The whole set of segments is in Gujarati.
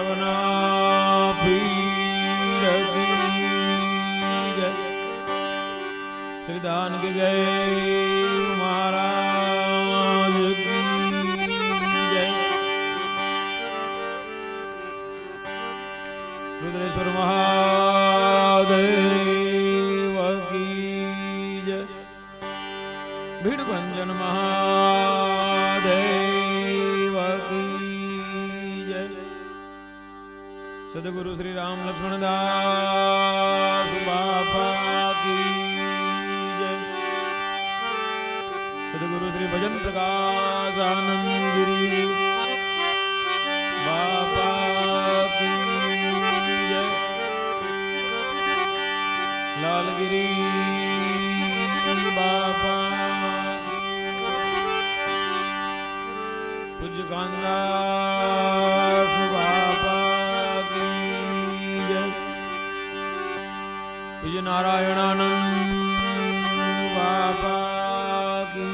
परवना पीर की जय। श्रीदान की जय महाराज की जय। रुद्रेश्वर महादेव की जय। भीड़ भंजन महादेव की जय। सदगुरु श्री राम लक्ष्मण दास बाबा की जय। सदगुरु श्री भजन प्रकाश आनंद गिरी बाबा की जय। लालगिरी बाबा पूज्य कांदास बाबा की जय। पूज्य नारायणानंद बाबा की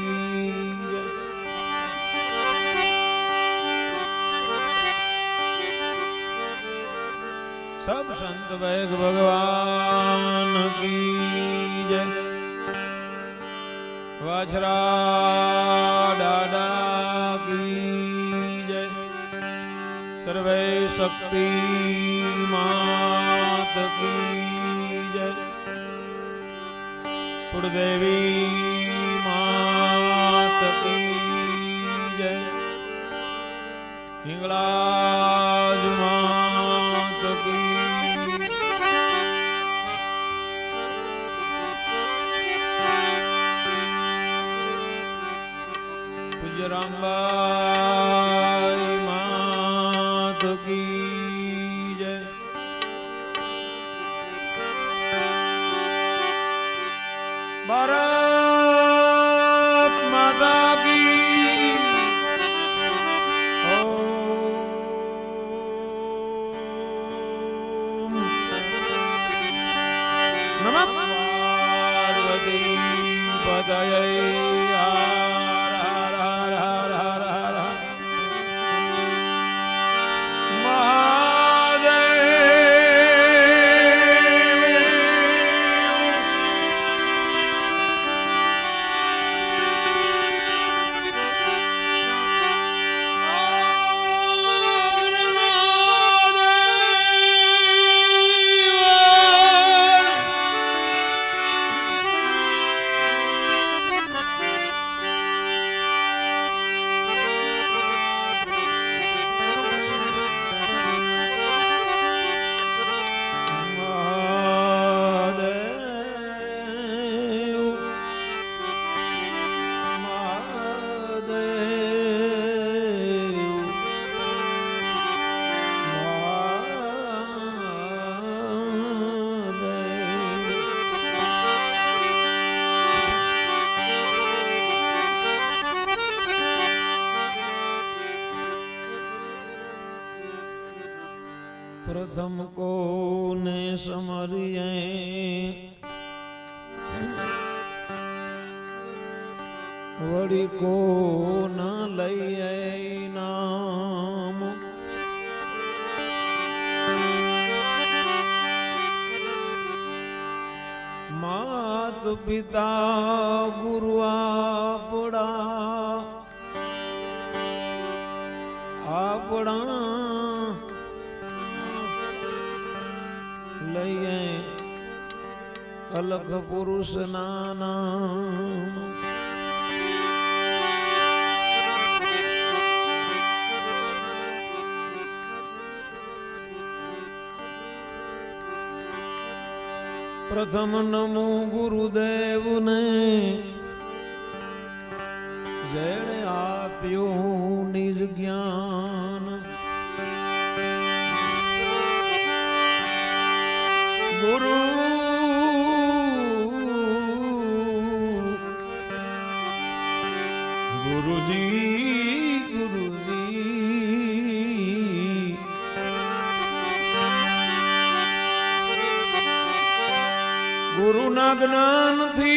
जय। सब संत वैग भगवान की जय। वाछरा डाडा की जय। सर्वे शक्ति मात की जय। कुलदेवी मात की जय। हिंगलाज मात की। पूज्य रामबाई मात की जय। भारत माता की ओम नमः पार्वती पतये। प्रथम को ने समरिए वड़ी को न लइए नाम। मात पिता गुरु आपड़ा आपड़ा लइए अलख पुरुष नाना। प्रथम नमो गुरुदेव ने जेणे आप्यो निज ज्ञान। गुरु गुरुजी गुरुजी गुरु ना ज्ञान थी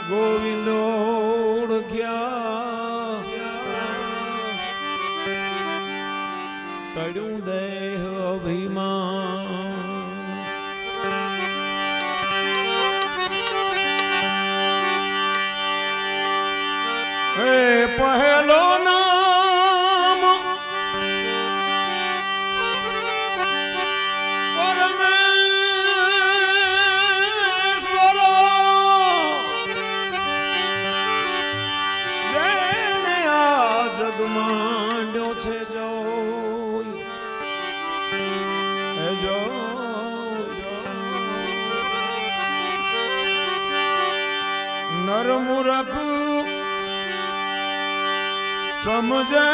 गोविंद ओळख्या। જડ્યું દેહ અભિમાન હે પહેલો નામ પરમેશ્વર જેને આ જગ માંડ્યો છે જોઈ હે જો નર મૂરખ સમજે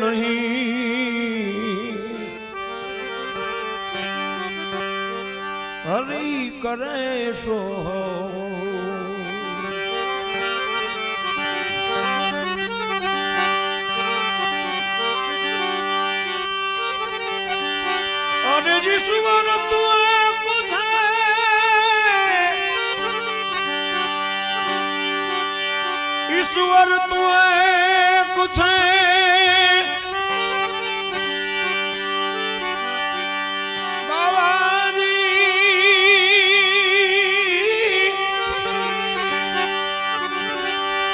નહીં હરી કરે સો અરે ઈશ્વર તું પૂછે ईश्वर तुए कुछ बाबाजी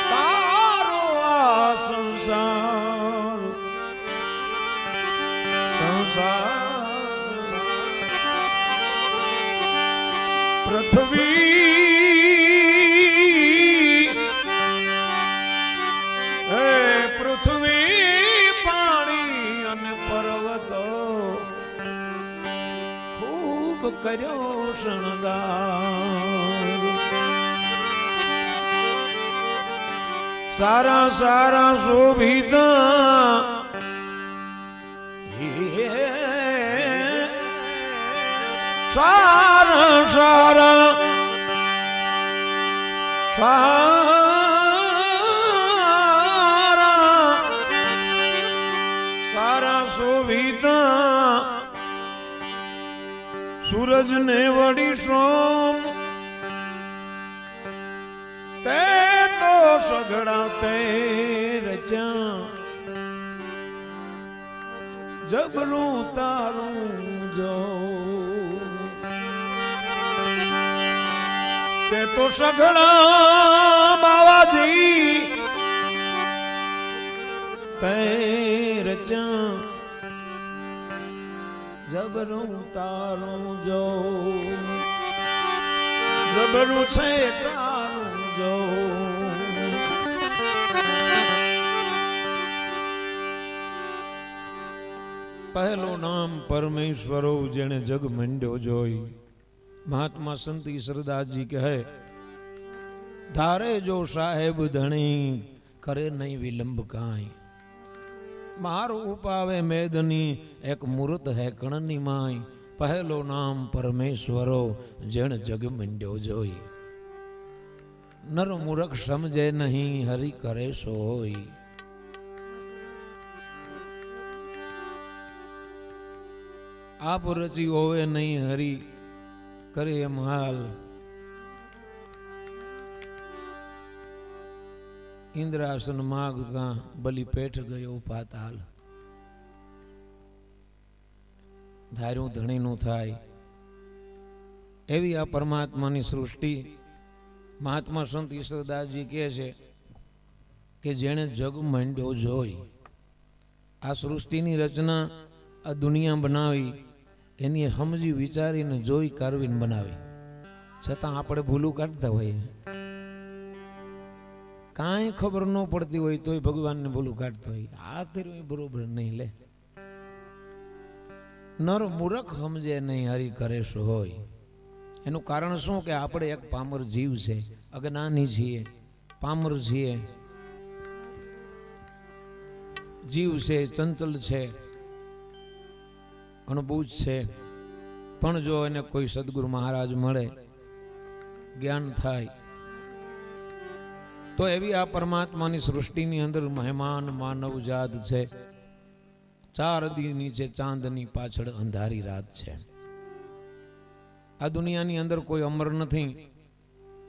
तारो आ संसार संसार पृथ्वी કર્યો શણગાર સારા સારા શોભિત સારા સારા સારા શોભિત सूरज ने वड़ी सोम ते तो सगड़ा ते रचा जबरू तारू जो ते तो सगड़ा बाबाजी ते रचा जबरू तारू जो जबरू છે તારું જો પહેલો નામ પરમેશ્વરો જેણે જગ મંડ્યો જોઈ મહાત્મા સંત ઈશ્વરદાસજી કહે ધારે જો સાહેબ ધણી કરે નહીં વિલંબ કાંઈ મારું ઉપાવે મેદની એક મૂર્ત હે કણની માય પહેલો નામ પરમેશ્વરો જણ જગ મંડ્યો જોઈ નર મૂરખ સમજે નહીં હરી કરે સોઈ આપ રચી હોવે નહીં હરી કરે એમ હાલ ઇન્દ્રાસન માગતા બલી પેઠ ગયો પાતાલ ધાર્યું ધણીનું થાય એવી આ પરમાત્માની સૃષ્ટિ મહાત્મા સંત ઈશ્વરદાસજી કહે છે કે જેણે જગ માંડ્યો જોઈ આ સૃષ્ટિની રચના આ દુનિયા બનાવી એની સમજી વિચારીને જોઈ કરવીને બનાવી છતાં આપણે ભૂલું કાઢતા હોઈએ કાંઈ ખબર ન પડતી હોય તોય ભગવાનને ભૂલું કાઢતા હોય આ કર્યું એ બરોબર નહીં લે નર મૂરખ સમજે નહીં હરી કરે શું હોય એનું કારણ શું કે આપણે એક પામર જીવ છે અજ્ઞાની છીએ પામર છીએ જીવ છે ચંચલ છે અણબૂજ છે પણ જો એને કોઈ સદગુરુ મહારાજ મળે જ્ઞાન થાય તો એવી આ પરમાત્માની સૃષ્ટિની અંદર મહેમાન માનવ જાત છે ચાર દી નીચે ચાંદની પાછળ અંધારી રાત છે આ દુનિયાની અંદર કોઈ અમર નથી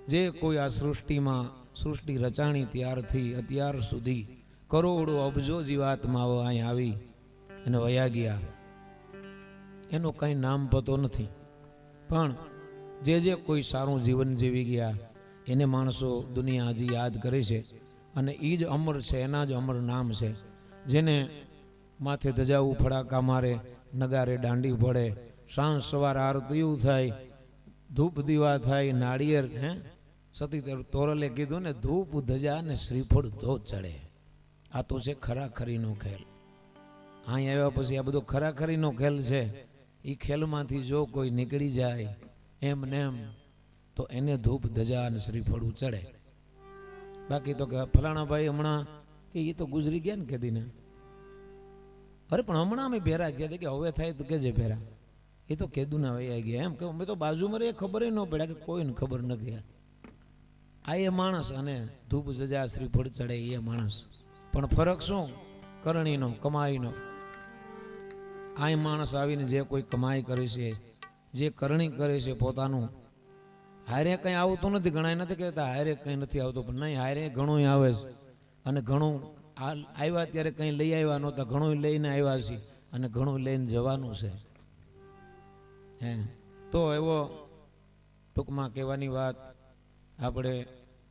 જે કોઈ આ સૃષ્ટિમાં સૃષ્ટિ રચાણી ત્યારથી અત્યાર સુધી કરોડો અબજો જીવાત્માઓ અહીં આવી અને વયા ગયા. એનું કંઈ નામ પતો નથી, પણ જે કોઈ સારું જીવન જીવી ગયા એને માણસો દુનિયા હજી યાદ કરે છે. અને એ જ અમર છે, એના જ અમર નામ છે. જેને માથે ધજાવું ફડાકા મારે, નગારે દાંડી પડે, સાંજ સવાર આરતીયું થાય, ધૂપ દીવા થાય, નાળિયેર સતી તોરલે કીધું ને, ધૂપ ધજા ને શ્રીફળ ધો ચડે. આ તો છે ખરાખરીનો ખેલ. અહીં આવ્યા પછી આ બધો ખરાખરીનો ખેલ છે. એ ખેલમાંથી જો કોઈ નીકળી જાય એમ ને એમ તો એને ધૂપ ધજા અને શ્રીફળ ચડે. બાકી તો કે ફલાણા ભાઈ હમણાં કે એ તો ગુજરી ગયા ને કદીને. અરે પણ હમણાં અમે ભેરા થયા કે હવે થાય તો કેજે ભેરા. એ તો કેદુના વયા ગયા. એમ કે અમે તો બાજુમાં રહે ખબર ન પડ્યા કે કોઈને ખબર નથી. આ એ માણસ અને ધૂપ ધજા શ્રીફળ ચડે એ માણસ. પણ ફરક શું? કરણીનો, કમાઈનો. આ માણસ આવીને જે કોઈ કમાઈ કરે છે, જે કરણી કરે છે પોતાનું, હારે કંઈ આવતું નથી. ઘણા નથી કહેતા હારે કંઈ નથી આવતું, પણ નહીં, હારે ઘણું આવે છે. અને ઘણું આવ્યા ત્યારે કંઈ લઈ આવ્યા નહોતા, ઘણું લઈને આવ્યા છે અને ઘણું લઈને જવાનું છે. તો એવો ટૂંકમાં કહેવાની વાત આપણે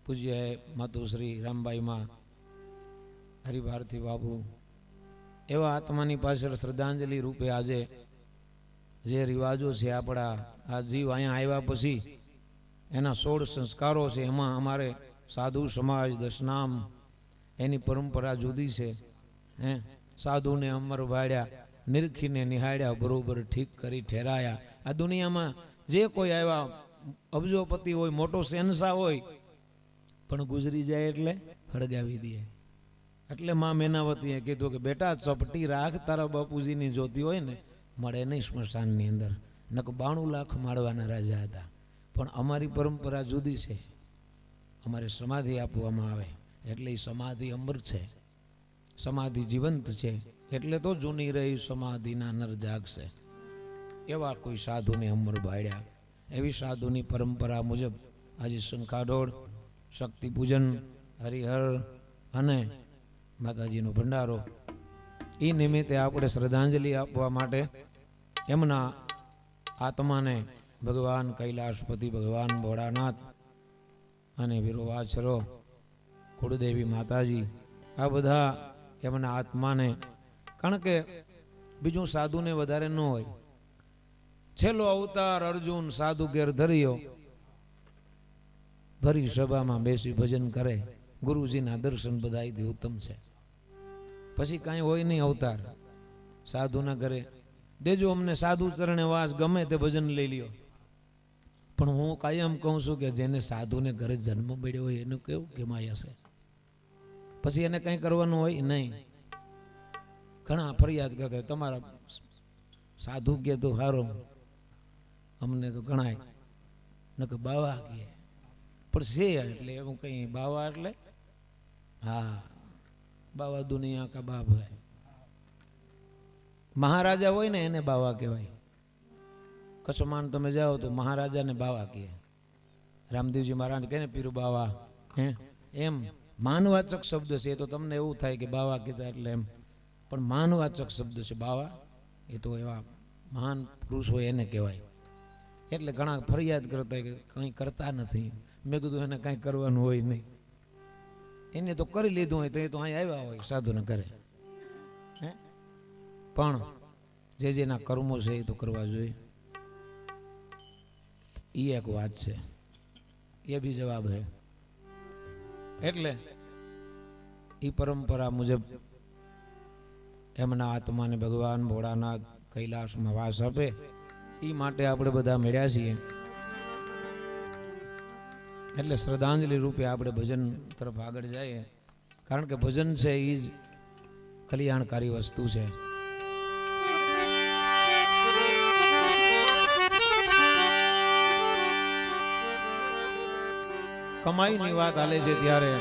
પૂજ્ય માતુશ્રી રામબાઈમાં હરિભારતી બાબુ એવા આત્માની પાછળ શ્રદ્ધાંજલિ રૂપે આજે જે રિવાજો છે આપણા, આ જીવ અહીંયા આવ્યા પછી એના 16 સંસ્કારો છે. એમાં અમારે સાધુ સમાજ દશનામ એની પરંપરા જુદી છે. સાધુને અમર વાળ્યા, નિરખીને નિહાળ્યા, બરોબર ઠીક કરી ઠેરાયા. આ દુનિયામાં જે કોઈ આવ્યા, અબજોપતિ હોય, મોટો શહેનશાહ હોય, પણ ગુજરી જાય એટલે હળગાવી દે. એટલે માં મેનાવતીએ કીધું કે બેટા ચપટી રાખ, તારા બાપુજીની જોતી હોય ને મળે નહીં સ્મશાનની અંદર. નક 92 લાખ માળવાના રાજા હતા. પણ અમારી પરંપરા જુદી છે. અમારે સમાધિ આપવામાં આવે એટલે એ સમાધિ અમર છે, સમાધિ જીવંત છે. એટલે તો જૂની રહી સમાધિના નર જાગશે. એવા કોઈ સાધુને અમર બાળ્યા. એવી સાધુની પરંપરા મુજબ આજે શંખાડોળ, શક્તિ પૂજન, હરિહર અને માતાજીનો ભંડારો, એ નિમિત્તે આપણે શ્રદ્ધાંજલિ આપવા માટે એમના આત્માને ભગવાન કૈલાશપતિ, ભગવાન ભોળાનાથ અને વીરોવાછરો, કુળદેવી માતાજી, આ બધા એમના આત્માને, કારણ કે બીજું સાધુને વધારે ન હોય. છેલ્લો અવતાર અર્જુન સાધુ ઘેર ધર્યો, ભરી સભામાં બેસી ભજન કરે, ગુરુજીના દર્શન બધાયથી ઉત્તમ છે. પછી કાંઈ હોય નહીં અવતાર. સાધુના ઘરે દેજો અમને સાધુ ચરણે વાસ, ગમે તે ભજન લઈ લ્યો. પણ હું કાયમ કહું છું કે જેને સાધુને ઘરે જન્મ મળ્યો હોય એનું કેવું કે માયા છે. પછી એને કંઈ કરવાનું હોય નહીં. ઘણા ફરિયાદ કરતા હોય તમારા સાધુ કે તો હારો, અમને તો ગણાય નકર બાવા કે. પણ છે એટલે એવું કંઈ બાવા એટલે હા, બાવા દુનિયા કા બાપ હે. મહારાજા હોય ને એને બાવા કહેવાય. કચ્છમાં તમે જાઓ તો મહારાજાને બાવા કહે. રામદેવજી મહારાજ કહે ને પીરુ બાવા, એમ માનવાચક શબ્દ છે. એ તો તમને એવું થાય કે બાવા કીધા એટલે એમ, પણ માનવાચક શબ્દ છે બાવા. એ તો એવા મહાન પુરુષ હોય એને કહેવાય. એટલે ઘણા ફરિયાદ કરતા હોય કે કંઈ કરતા નથી. મેં કીધું એને કાંઈ કરવાનું હોય નહીં. એને તો કરી લીધું હોય તો એ તો અહીં આવ્યા હોય સાધુને કરે. પણ જે જેના કર્મો છે એ તો કરવા જોઈએ. એ એક વાત છે, એ બી જવાબ છે. એટલે એ પરંપરા મુજબ એમના આત્માને ભગવાન ભોળાનાથ કૈલાસમાં વાસ આપે, એ માટે આપણે બધા મળ્યા છીએ. એટલે શ્રદ્ધાંજલિ રૂપે આપણે ભજન તરફ આગળ જઈએ. કારણ કે ભજન છે એ જ કલ્યાણકારી વસ્તુ છે. કમાઈની વાત હાલે છે ત્યારે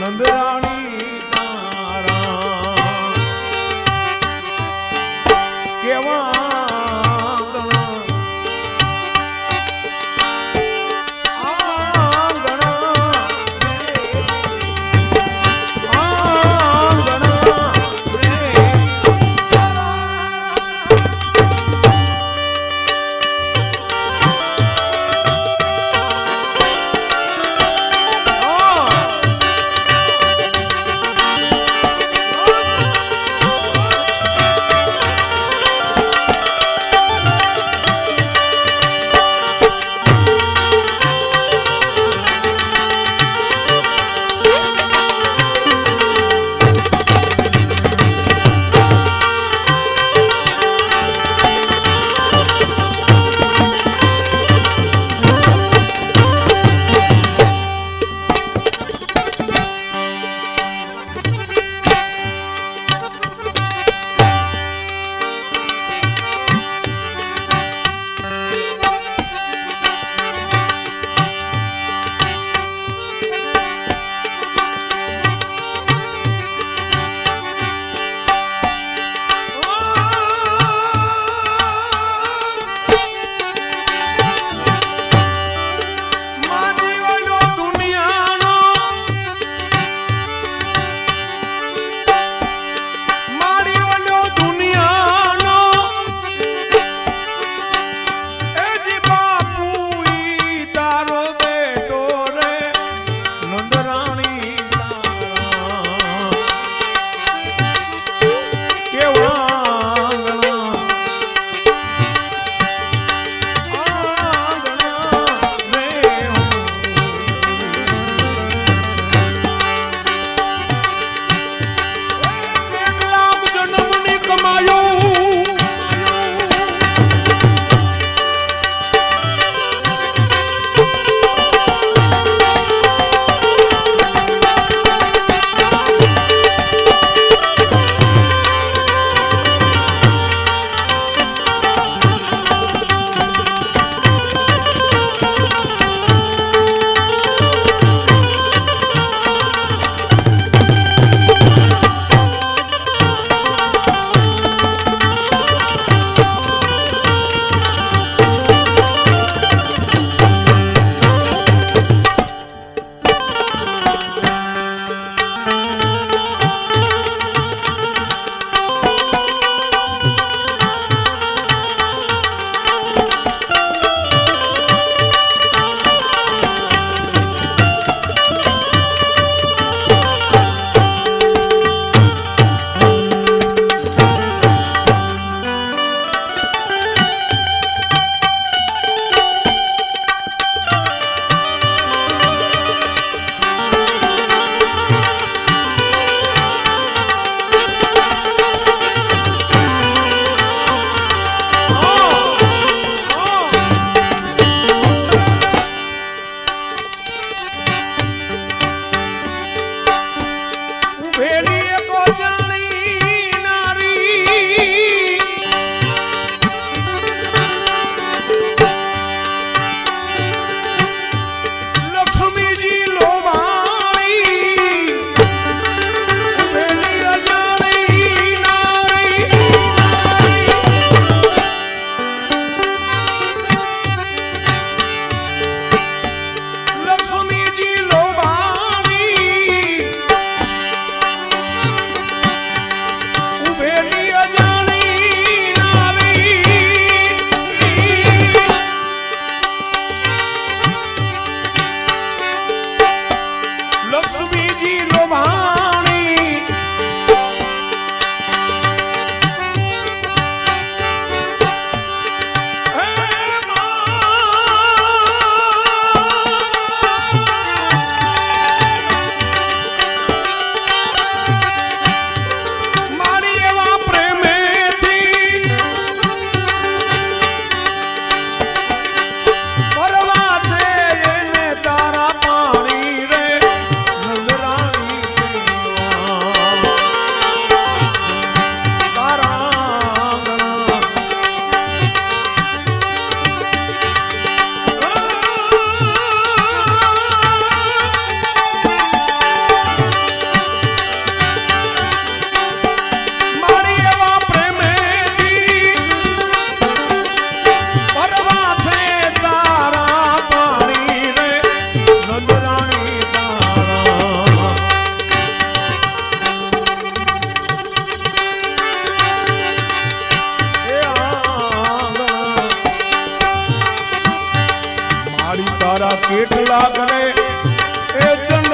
નંદરાણી તારા કેવા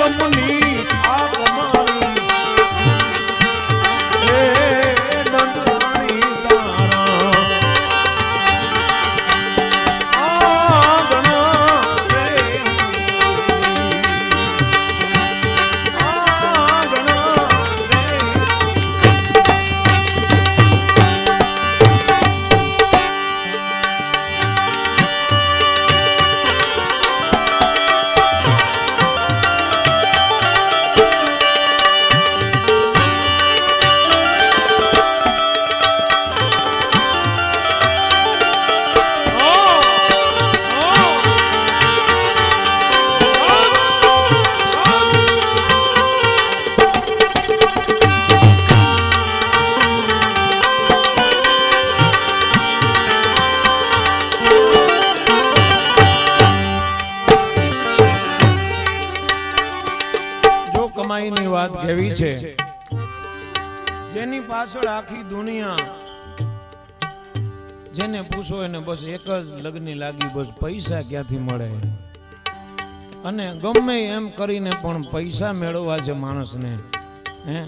જન્મની આ કમાણી હે નંદરાણી તારા આંગણા રે આંગણા રે કમાઈની વાત કેવી છે જેની પાછળ આખી દુનિયા જેને પૂછો એને બસ એક જ લગ્ન લાગી બસ પૈસા ક્યાંથી મળે અને ગમે એમ કરીને પણ પૈસા મેળવવા છે માણસને હે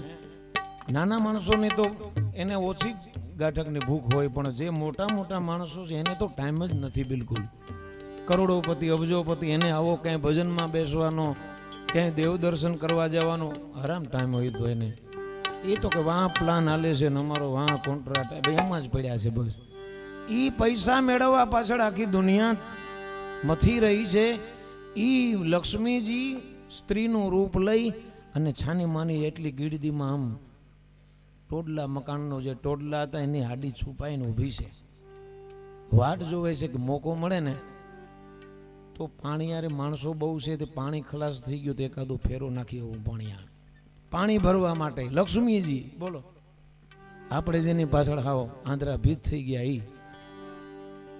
નાના માણસોની તો એને ઓછી ગાંઠકની ભૂખ હોય પણ જે મોટા મોટા માણસો છે એને તો ટાઈમ જ નથી બિલકુલ કરોડોપતિ અબજોપતિ એને આવો ક્યાંય ભજનમાં બેસવાનો ક્યાંય દેવ દર્શન કરવા જવાનો આરામ ટાઈમ હોય તો એને એ તો કે વાં પ્લાન હાલે છે ને અમારો વાં કોન્ટ્રાક્ટ એમાં જ પડ્યા છે બસ એ પૈસા મેળવવા પાછળ આખી દુનિયા મથી રહી છે એ લક્ષ્મીજી સ્ત્રીનું રૂપ લઈ અને છાની માની એટલી ગીડદીમાં આમ ટોડલા મકાનનો જે ટોડલા હતા એની હાડી છુપાઈને ઊભી છે વાટ જોવે છે કે મોકો મળે ને તો પાણીયારે માણસો બહુ છે તે પાણી ખલાસ થઈ ગયું તો એકાદું ફેરો નાખી એવું પાણી ભરવા માટે લક્ષ્મીજી બોલો આપણે જેની પાછળ આવો આંધ્રા ભીત થઈ ગયા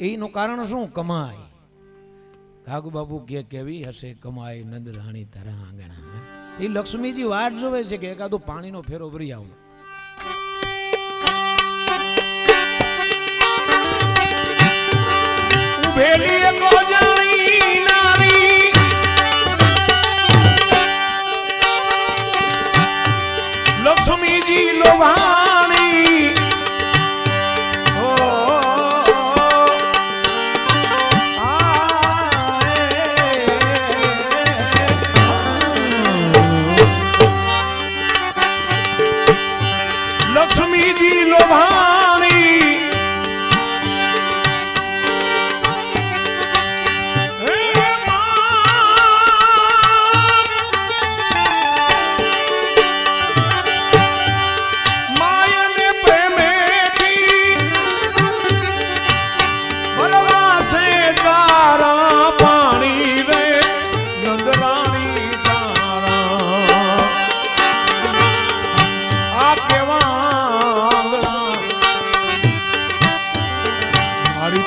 એનું કારણ શું કમાય કાગુ બાબુ કે કેવી હશે કમાય નંદરાણી તારા આંગણા એ લક્ષ્મીજી વાટ જોવે છે કે એકાદું પાણીનો ફેરો ભરી આવું ઉભેલી ગોજાણી નારી લક્ષ્મીજી લોભાણી લક્ષ્મીજી લોભાણી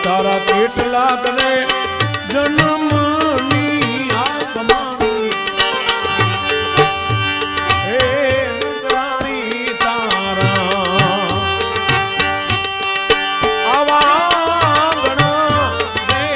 તારા કેટલા કરે જન્મની આ કમાણી હે રાણી તારા આવાગણા રે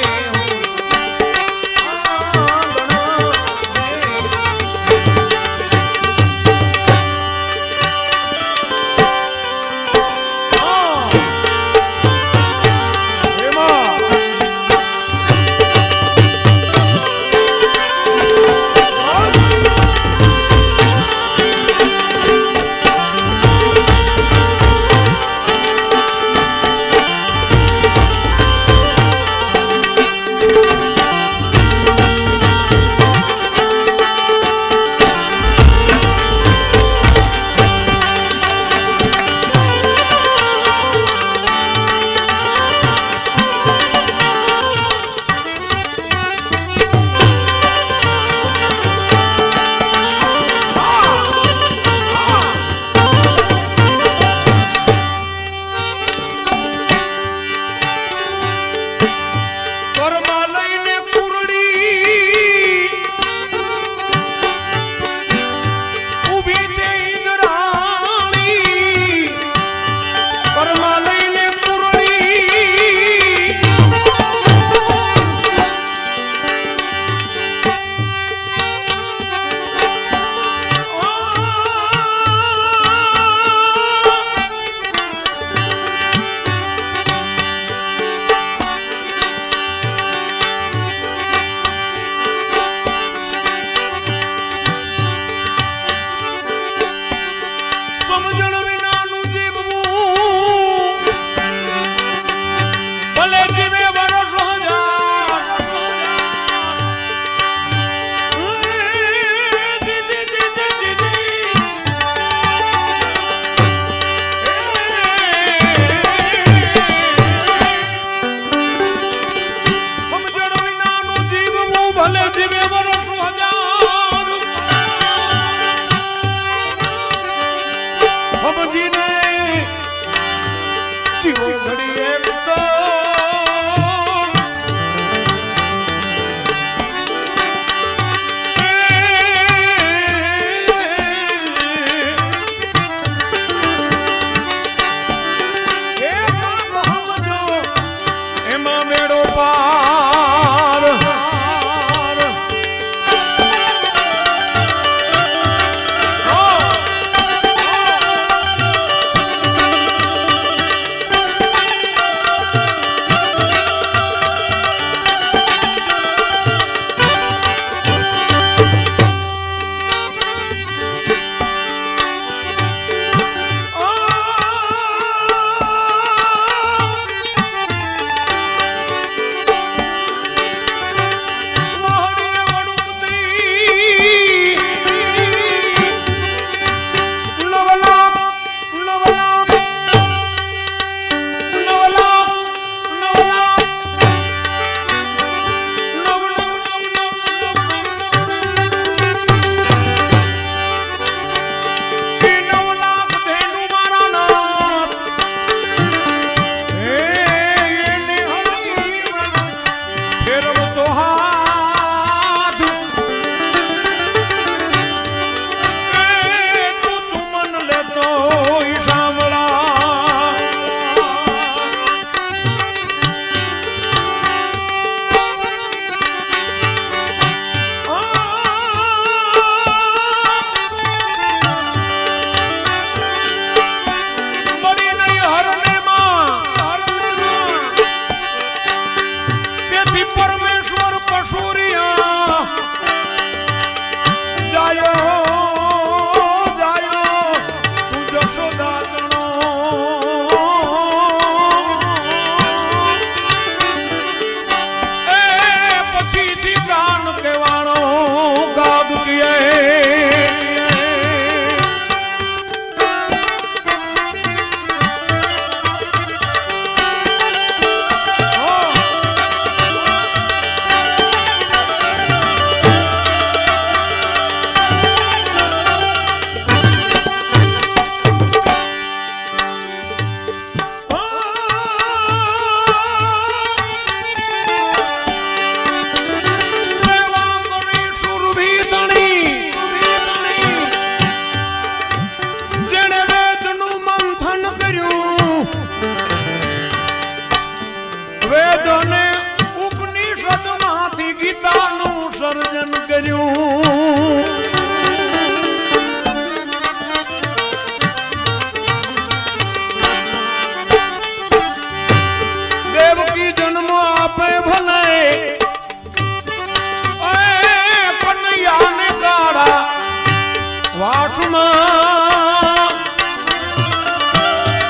વાસમાં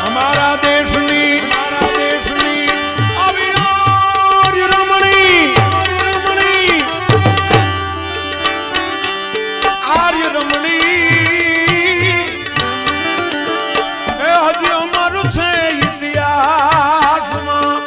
અમારા દેશની આવી આર્ય રમણી એ હજી અમારું છે ઇતિહાસમાં.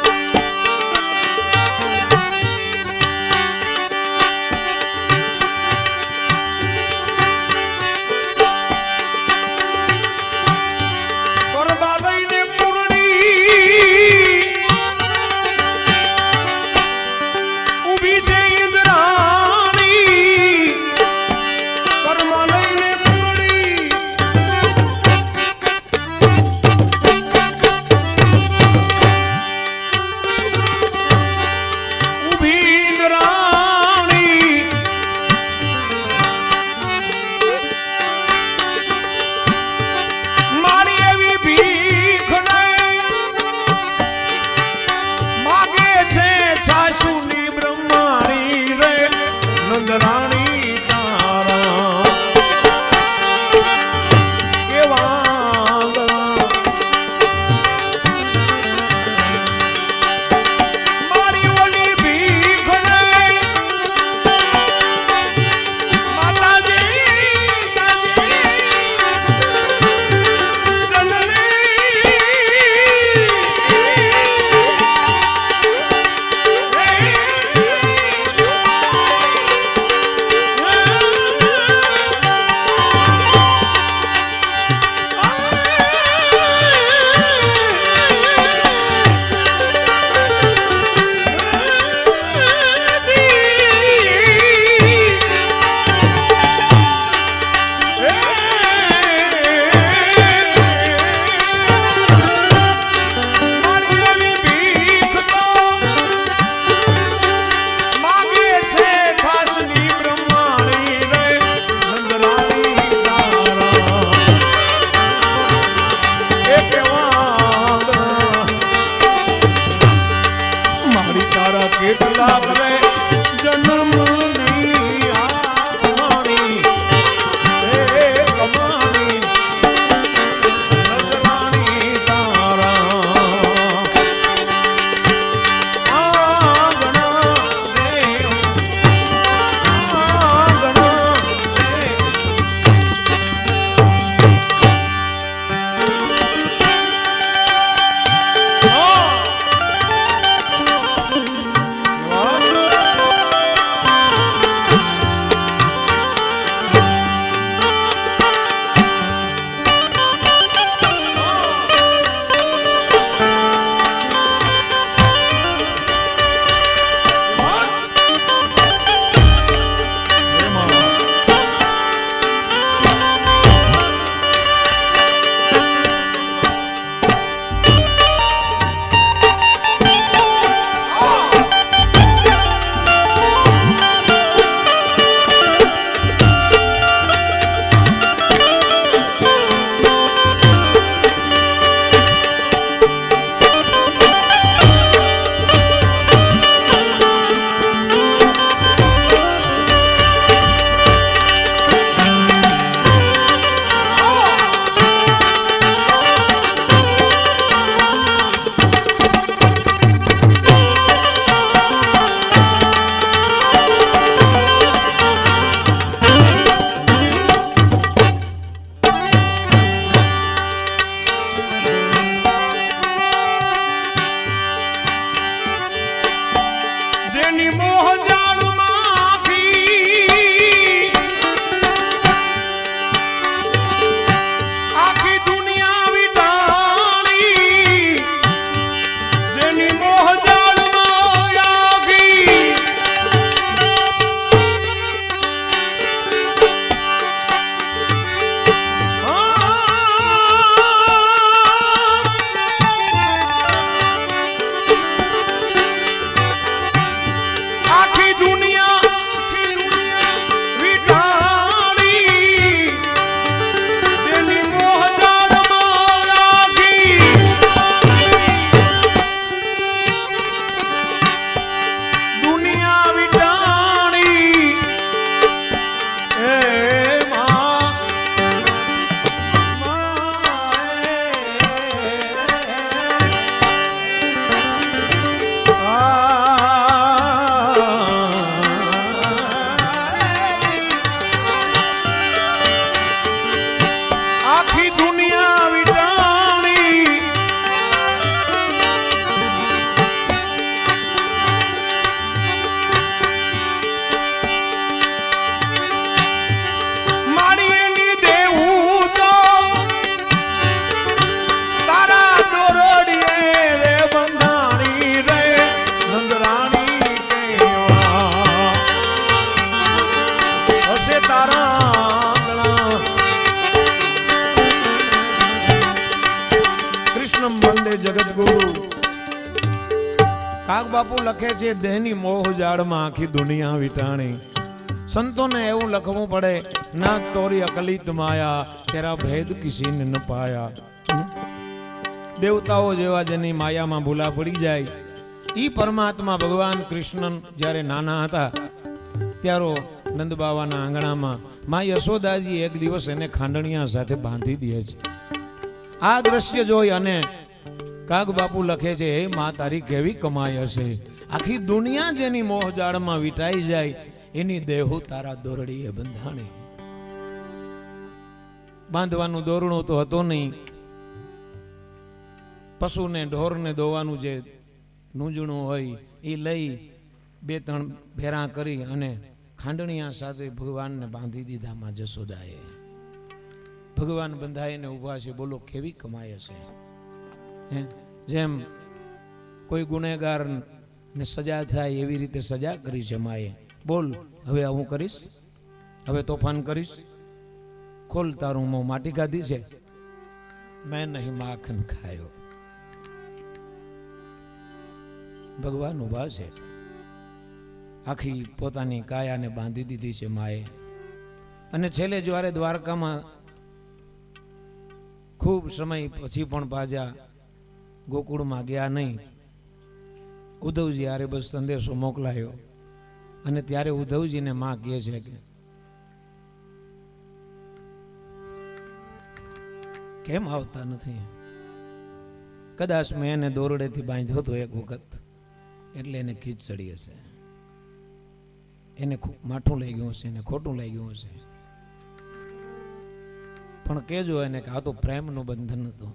બાપુ લખે છે દેહની મોહ જાળમાં આખી દુનિયા વિટાણી. સંતોને એવું લખવું પડે ના તોરી અકલિત માયા તેરા ભેદ કિસીને ન પાયા. દેવતાઓ જેવા જેની માયામાં ભૂલા પડી જાય ઈ પરમાત્મા ભગવાન કૃષ્ણ જ્યારે નાના હતા ત્યારો નંદ બાવાના આંગણામાં મા યશોદાજી એક દિવસ એને ખાંડણિયા સાથે બાંધી દે છે. આ દ્રશ્ય જોઈ અને કાગ બાપુ લખે છે હે મા તારી કેવી કમાઈ હશે, આખી દુનિયા જેની મોહજાળમાં વિટાઈ જાય એની દેહુ તારા દોરડીએ બંધાણી. બાંધવાનું દોરણું તો હતો નહીં, પશુને ઢોરને દોવાનું જે નૂંજણું હોય એ લઈ 2-3 ફેરા કરી અને ખાંડણિયા સાથે ભગવાનને બાંધી દીધા માં જશોદાએ. ભગવાન બંધાઈને ઊભા છે, બોલો કેવી કમાઈ હશે. જેમ કોઈ ગુનેગાર ને સજા થાય એવી રીતે સજા કરી છે માએ. બોલ હવે હું કરીશ, હવે તોફાન કરીશ, ખોલ તારું મોં માટી ખાધી છે, મેં નહીં માખન ખાયો. ભગવાન ઉભા છે, આખી પોતાની કાયાને બાંધી દીધી છે માએ. અને છેલ્લે જ્યારે દ્વારકામાં ખૂબ સમય પછી પણ પાછા ગોકુળમાં ગયા નહીં, ઉદ્ધવજી હારે બસ સંદેશો મોકલાયો. અને ત્યારે ઉદ્ધવજીને માં કહે છે કે કેમ આવતા નથી? કદાચ મેં એને દોરડેથી બાંધ્યો હતો એક વખત એટલે એને ખીચ ચડી હશે, એને માઠું લઈ ગયું હશે, એને ખોટું લઈ ગયું હશે. પણ કેજો એને કે આ તો પ્રેમનું બંધન હતું.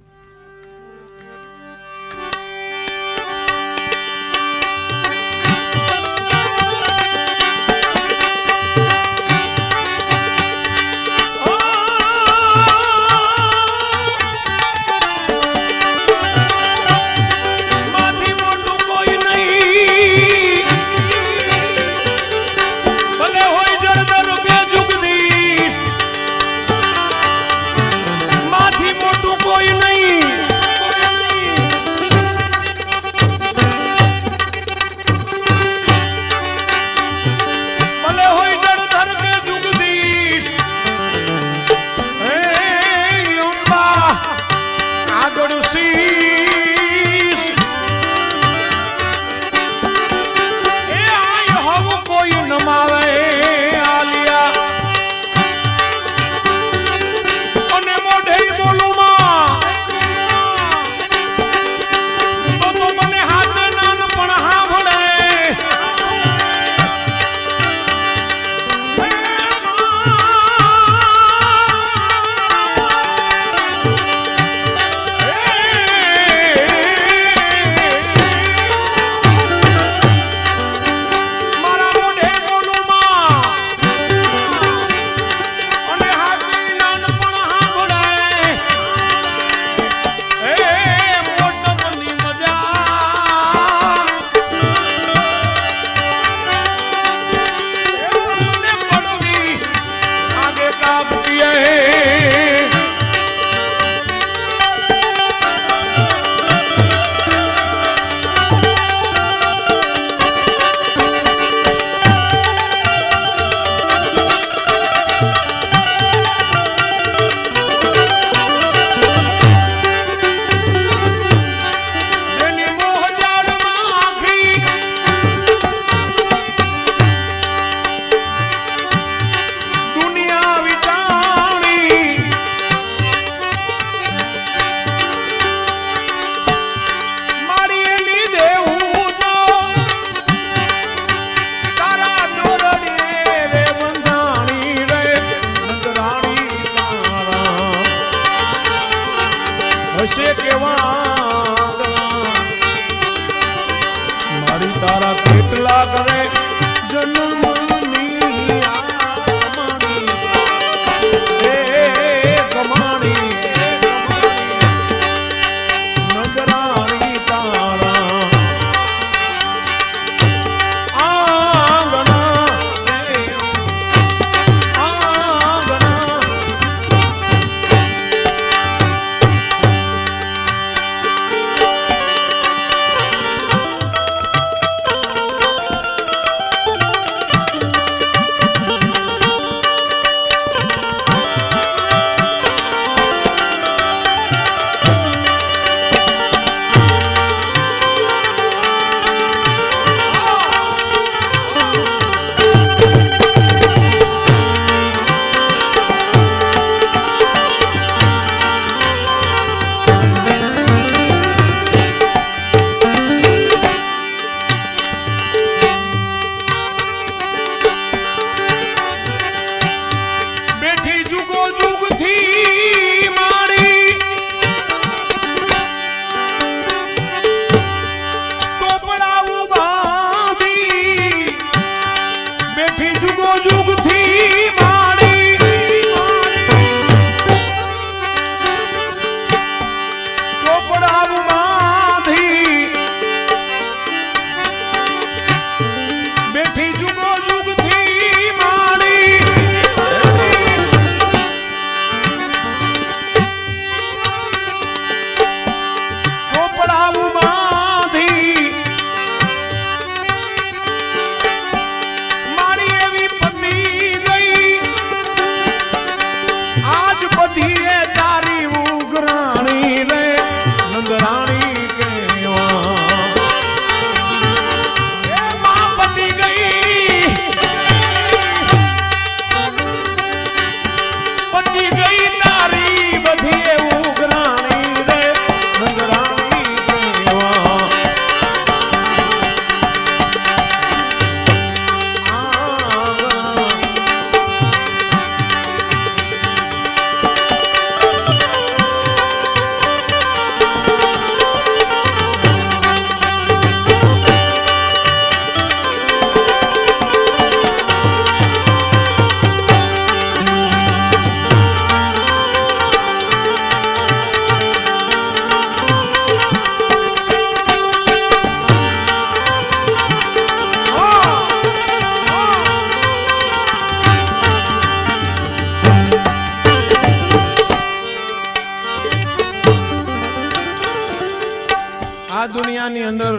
દુનિયાની અંદર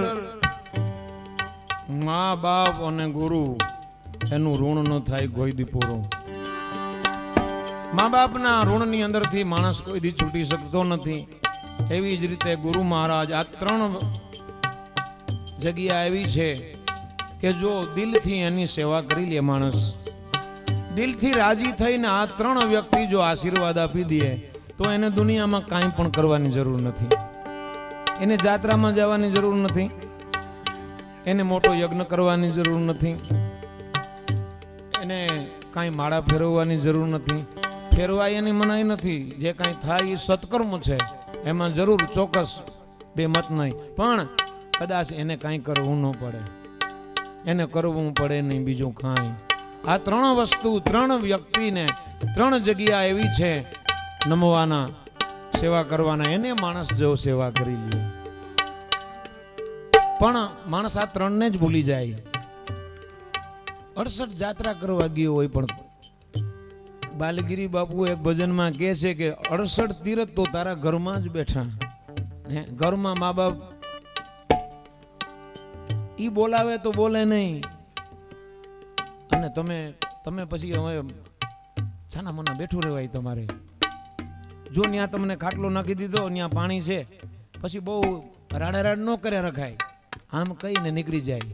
મા બાપ અને ગુરુ એનું ઋણ ન થાય કોઈ દી પૂરું. મા બાપના ઋણની અંદરથી માણસ કોઈ દી છૂટી શકતો નથી. એવી જ રીતે ગુરુ મહારાજ આ ત્રણ જગ્યા એવી છે કે જો દિલથી એની સેવા કરી લે માણસ, દિલથી રાજી થઈને આ ત્રણ વ્યક્તિ જો આશીર્વાદ આપી દે તો એને દુનિયામાં કાંઈ પણ કરવાની જરૂર નથી. એને જાત્રામાં જવાની જરૂર નથી, એને મોટો યજ્ઞ કરવાની જરૂર નથી, એને કાંઈ માળા ફેરવવાની જરૂર નથી. ફેરવાય એની મનાઈ નથી. જે કાંઈ થાય એ સત્કર્મ છે, એમાં જરૂર ચોક્કસ બે મત નહીં. પણ કદાચ એને કાંઈ કરવું ન પડે, એને કરવું પડે નહીં બીજું કાંઈ. આ ત્રણ વસ્તુ ત્રણ વ્યક્તિને ત્રણ જગ્યા એવી છે નમવાના, સેવા કરવાના. એને માણસ જો સેવા કરી લે, પણ માણસ આ ત્રણને જ ભૂલી જાય. 68 જાત્રા કરવા ગયો હોય પણ બાલગીરી બાપુ એક ભજનમાં કહે છે કે 68 તીરથ તો તારા ઘરમાં જ બેઠા. ઘરમાં મા બાપ ઈ બોલાવે તો બોલે નહીં, અને તમે પછી હવે છાના મના બેઠું રહેવાય તમારે. જો ત્યાં તમને ખાટલો નાખી દીધો, ત્યાં પાણી છે, પછી બહુ રાડ ન કરે રખાય, આમ કહીને નીકળી જાય.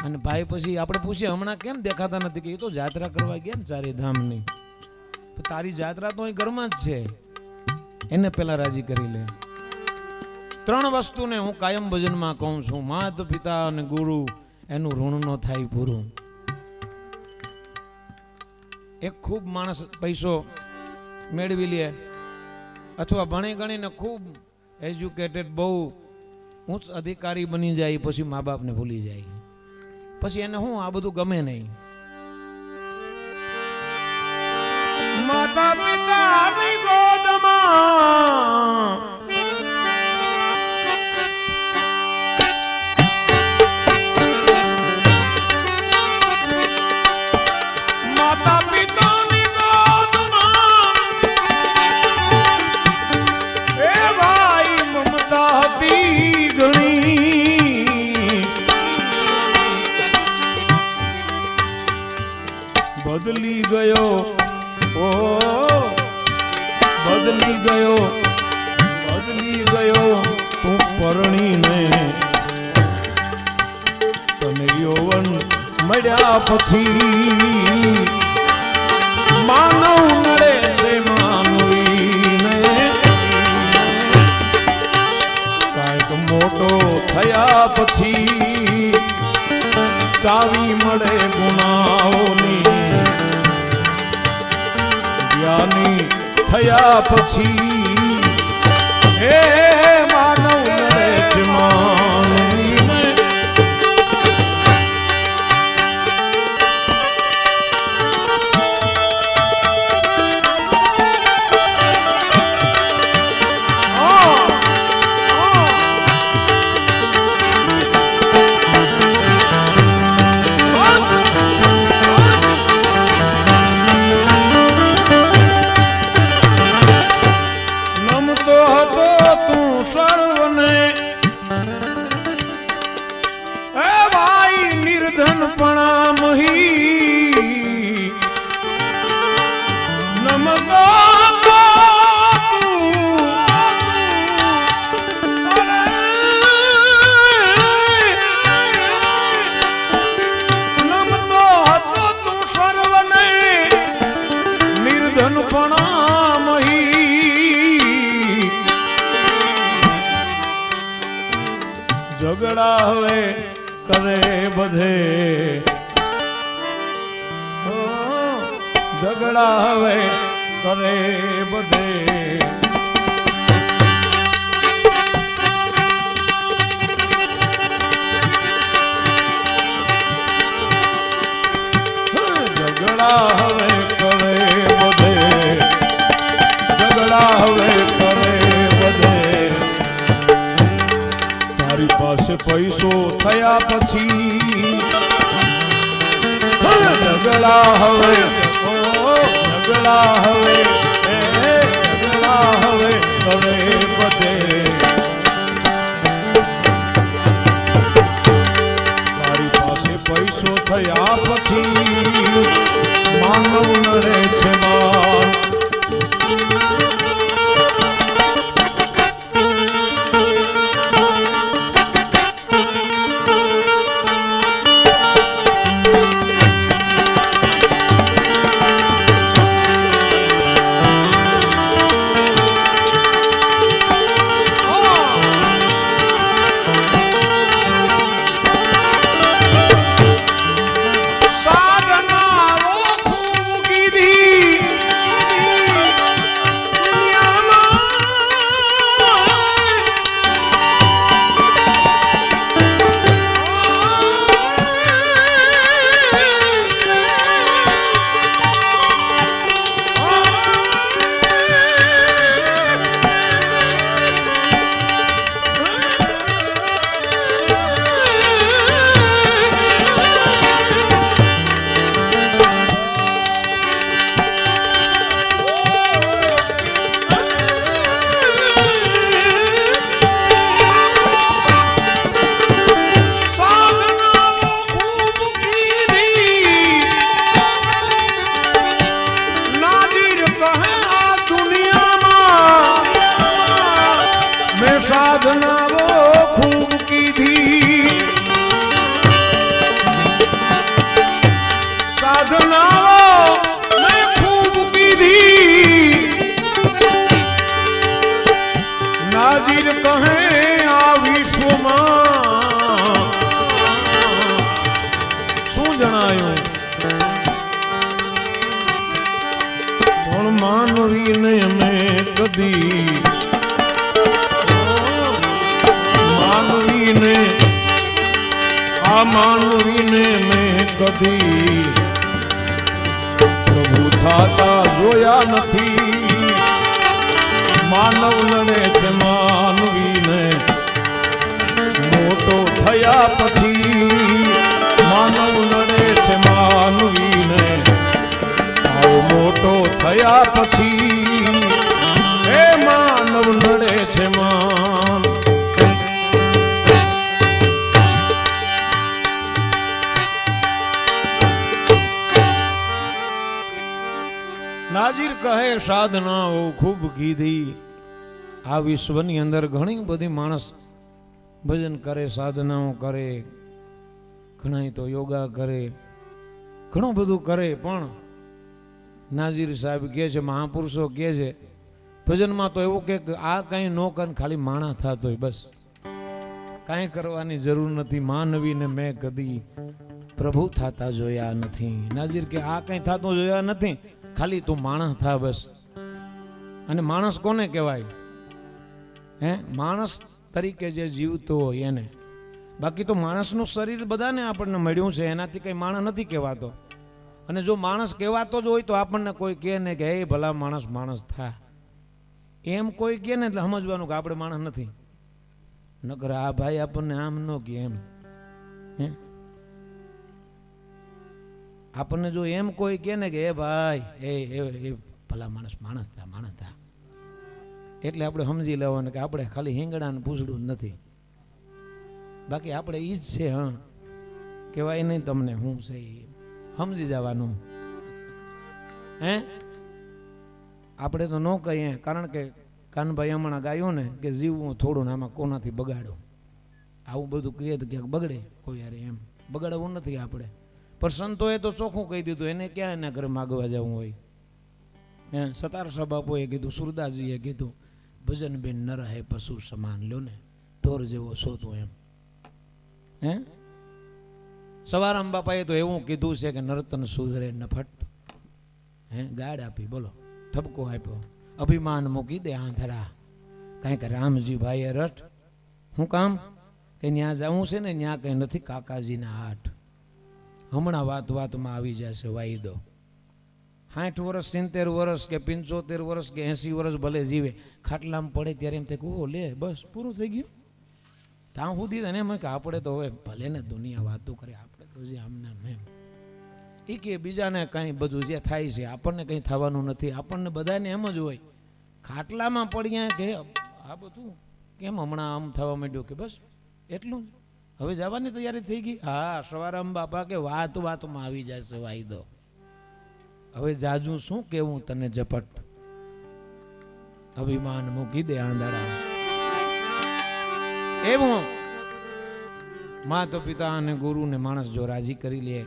અને ભાઈ પછી આપણે પૂછીએ હમણાં કેમ દેખાતા નથી, કે એ તો જાત્રા કરવા ગયા ને ચારે ધામની. તારી જાત્રા તો અહીં ઘરમાં જ છે, એને પેલા રાજી કરી લે. ત્રણ વસ્તુને હું કાયમ ભજનમાં કહું છું, માત પિતા અને ગુરુ, એનું ઋણ ન થાય પૂરું. એક ખૂબ માણસ પૈસો મેળવી લે અથવા ભણી ગણીને ખૂબ એજ્યુકેટેડ બહુ ઉચ્ચ અધિકારી બની જાય, પછી મા બાપને ભૂલી જાય. પછી એને હું આ બધું ગમે નહીં. માતા પિતાની ગોદમાં માતા પિતાની ગોદમાં એ ભાઈ મમતા હતી ઘણી, બદલી ગયો બદલી ગયો તું પરણીને. તને યૌવન મળ્યા પછી માનવ નડે છે માનવીને. કાંઈક મોટો થયા પછી ચાવી મળે ગુનાઓની. જ્ઞાની થયા પછી હે માનવ નડે છે માનવીને. ઝઘડા હવે કરે બધે, ઝઘડા હવે કરે બધે. ઝઘડા હવે કરે બધે, ઝઘડા હવે કરે બધે. તારી પાસે પૈસો થયા પછી ઝઘડા હવે ઝઘડા હવે ઝઘડા હવે કરે બધે. કદી માનવીને આ માનવીને મેં કદી પ્રભુ થાતા જોયા નથી. માનવ લડે છે માનવીને મોટો થયા પછી. માનવ લડે છે માનવીને આવો મોટો થયા પછી. હે માનવ લડે છે માન. નાજીર કહે સાધનાઓ ખૂબ કીધી. આ વિશ્વની અંદર ઘણી બધી માણસ ભજન કરે, સાધનાઓ કરે, ઘણા તો યોગા કરે, ઘણું બધું કરે, પણ નાજીર સાહેબ કહે છે, મહાપુરુષો કહે છે ભજનમાં તો એવું કે આ કંઈ ન કર, ખાલી માણા થતો હોય બસ, કાંઈ કરવાની જરૂર નથી. માનવીને મેં કદી પ્રભુ થતા જોયા નથી. નાજીર કે આ કંઈ થતું જોયા નથી, ખાલી તું માણસ થા બસ. અને માણસ કોને કહેવાય? હે, માણસ તરીકે જે જીવતો હોય એને. બાકી તો માણસનું શરીર બધાને આપણને મળ્યું છે, એનાથી કંઈ માણસ નથી કહેવાતો. અને જો માણસ કહેવાતો જ હોય તો આપણને કોઈ કહે ને કે હે ભલા માણસ, માણસ થા, એમ કોઈ કહે ને એટલે સમજવાનું કે આપણે માણસ નથી. નકર આ ભાઈ આપણને આમ ન કહે એમ. હે, આપણને જો એમ કોઈ કહે ને કે એ ભાઈ એ ભલા માણસ, માણસ થા, માણસ થા, એટલે આપણે સમજી લેવાનું કે આપણે ખાલી હિંગડાને પૂછડું જ નથી, બાકી આપણે ઈ જ છે. હા, કહેવાય નહીં તમને હું છે સમજી જવાનું. હે, આપણે તો ન કહીએ, કારણ કે કાનભાઈ હમણાં ગાયું ને કે જીવવું થોડું ને આમાં કોનાથી બગાડો. આવું બધું કહીએ તો ક્યાંક બગડે કોઈ યાર, એમ બગાડવું નથી આપણે. પણ સંતોએ તો ચોખ્ખું કહી દીધું, એને ક્યાં એના ઘરે માગવા જવું હોય. હે, સતાર બાપુએ કીધું, સુરદાસજીએ કીધું, ભજન બિન ન રહે પશુ સમાન, લ્યો ને ઢોર જેવો શોધો એમ. હે, સવારામ બાપાએ તો એવું કીધું છે કે નર્તન સુધરે નફટ. હે, ગાડ આપી, બોલો ઠપકો આપ્યો, અભિમાન મૂકી દે આંધળા, કાંઈક રામજી ભાઈએ રટ. શું કામ? કે ત્યાં જવું છે ને, ત્યાં કંઈ નથી કાકાજીના હાથ. હમણાં વાત વાતમાં આવી જશે વાયદો. 60 વર્ષ 70 વર્ષ કે 75 વર્ષ કે 80 વર્ષ ભલે જીવે, ખાટલામાં પડે ત્યારે એમ થાય ઓ લે બસ પૂરું થઈ ગયું. ત્યાં સુધી તને એમ કે આપણે તો હવે ભલે ને દુનિયા વાતો કરે, આપણે તો જે આમના એમ એ કે બીજાને કંઈ બધું જે થાય છે આપણને કંઈ થવાનું નથી. આપણને બધાને એમ જ હોય, ખાટલામાં પડ્યા કે આ બધું કેમ હમણાં આમ થવા માંડ્યું, કે બસ એટલું જ, હવે જવાની તૈયારી થઈ ગઈ. હા, સવારામ બાપા કે વાત વાતમાં આવી જાય છે વાયદો. હવે જાજુ શું કેવું તને ઝપટ, અભિમાન મૂકી દે આંધળા. એવું માતા પિતા અને ગુરુ ને માણસ જો રાજી કરી લે,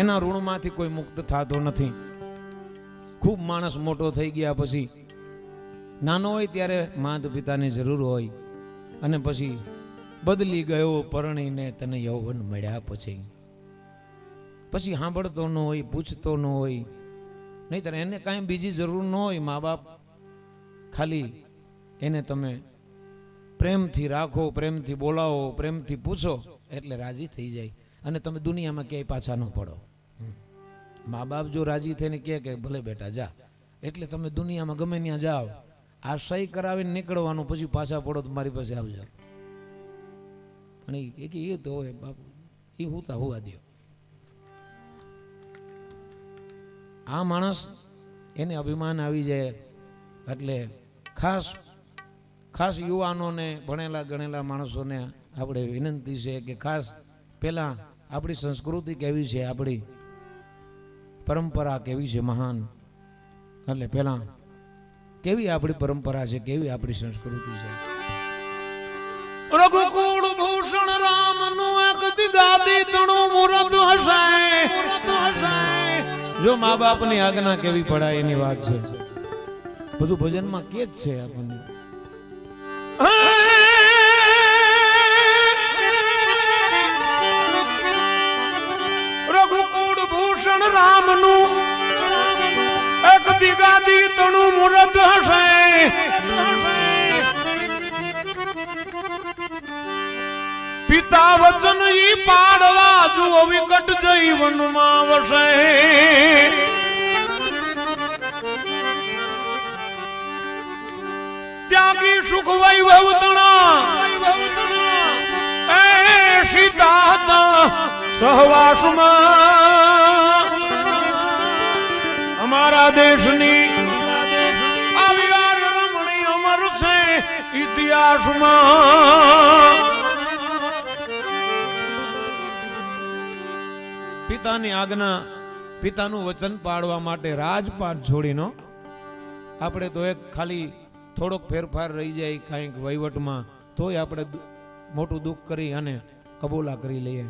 એના ઋણમાંથી કોઈ મુક્ત થતો નથી. ખૂબ માણસ મોટો થઈ ગયા પછી, નાનો હોય ત્યારે માતા પિતાની જરૂર હોય, અને પછી બદલી ગયો પરણીને તને યૌવન મળ્યા પછી સાંભળતો ન હોય, પૂછતો ન હોય, નહીતર એને કાંઈ બીજી જરૂર ન હોય. મા બાપ ખાલી એને તમે પ્રેમથી રાખો, પ્રેમથી બોલાવો, પ્રેમથી પૂછો એટલે રાજી થઈ જાય, અને તમે દુનિયામાં ક્યાંય પાછા ન પડો. મા બાપ જો રાજી થઈને કહે કે ભલે બેટા જા, એટલે તમે દુનિયામાં ગમે ત્યાં જાઓ, આ સહી કરાવીને નીકળવાનું, પછી પાછા પડો તો મારી પાસે આવજો. અને એ તો હોય બાપુ, એ હુતા હુવા દો. આ માણસ એને અભિમાન આવી જાય. એટલે ખાસ ખાસ યુવાનોને, ભણેલા ગણેલા માણસોને આપણે વિનંતી છે કે ખાસ પહેલાં આપણી સંસ્કૃતિ કેવી છે, આપણી પરંપરા કેવી છે મહાન, એટલે પહેલાં કેવી આપણી પરંપરા છે, કેવી આપણી સંસ્કૃતિ છે. રઘુકુળ ભૂષણ રામ નું એક દિગાદી તણું મુરત હશે. જો મા બાપ ની આજ્ઞા કેવી પડાય એની વાત છે. બધું ભજનમાં કે જ છે આપણને. રઘુકુળ ભૂષણ રામ નું એક દિગાદી તણું મુરત પિતા વચન ઈ પાડવા જુઓ વિકટ જઈ વનમાં વસે ત્યાગી સુખ વૈભવ તણા એ સીતા સહવાસમાં અમારા દેશની આવી રમણી અમર છે ઇતિહાસમાં પિતાની આજ્ઞા પિતાનું વચન પાળવા માટે રાજપાટ છોડીનો આપણે તો એક ખાલી થોડોક ફેરફાર રહી જાય કંઈક વહીવટમાં તોય આપણે મોટું દુઃખ કરી અને કબૂલા કરી લઈએ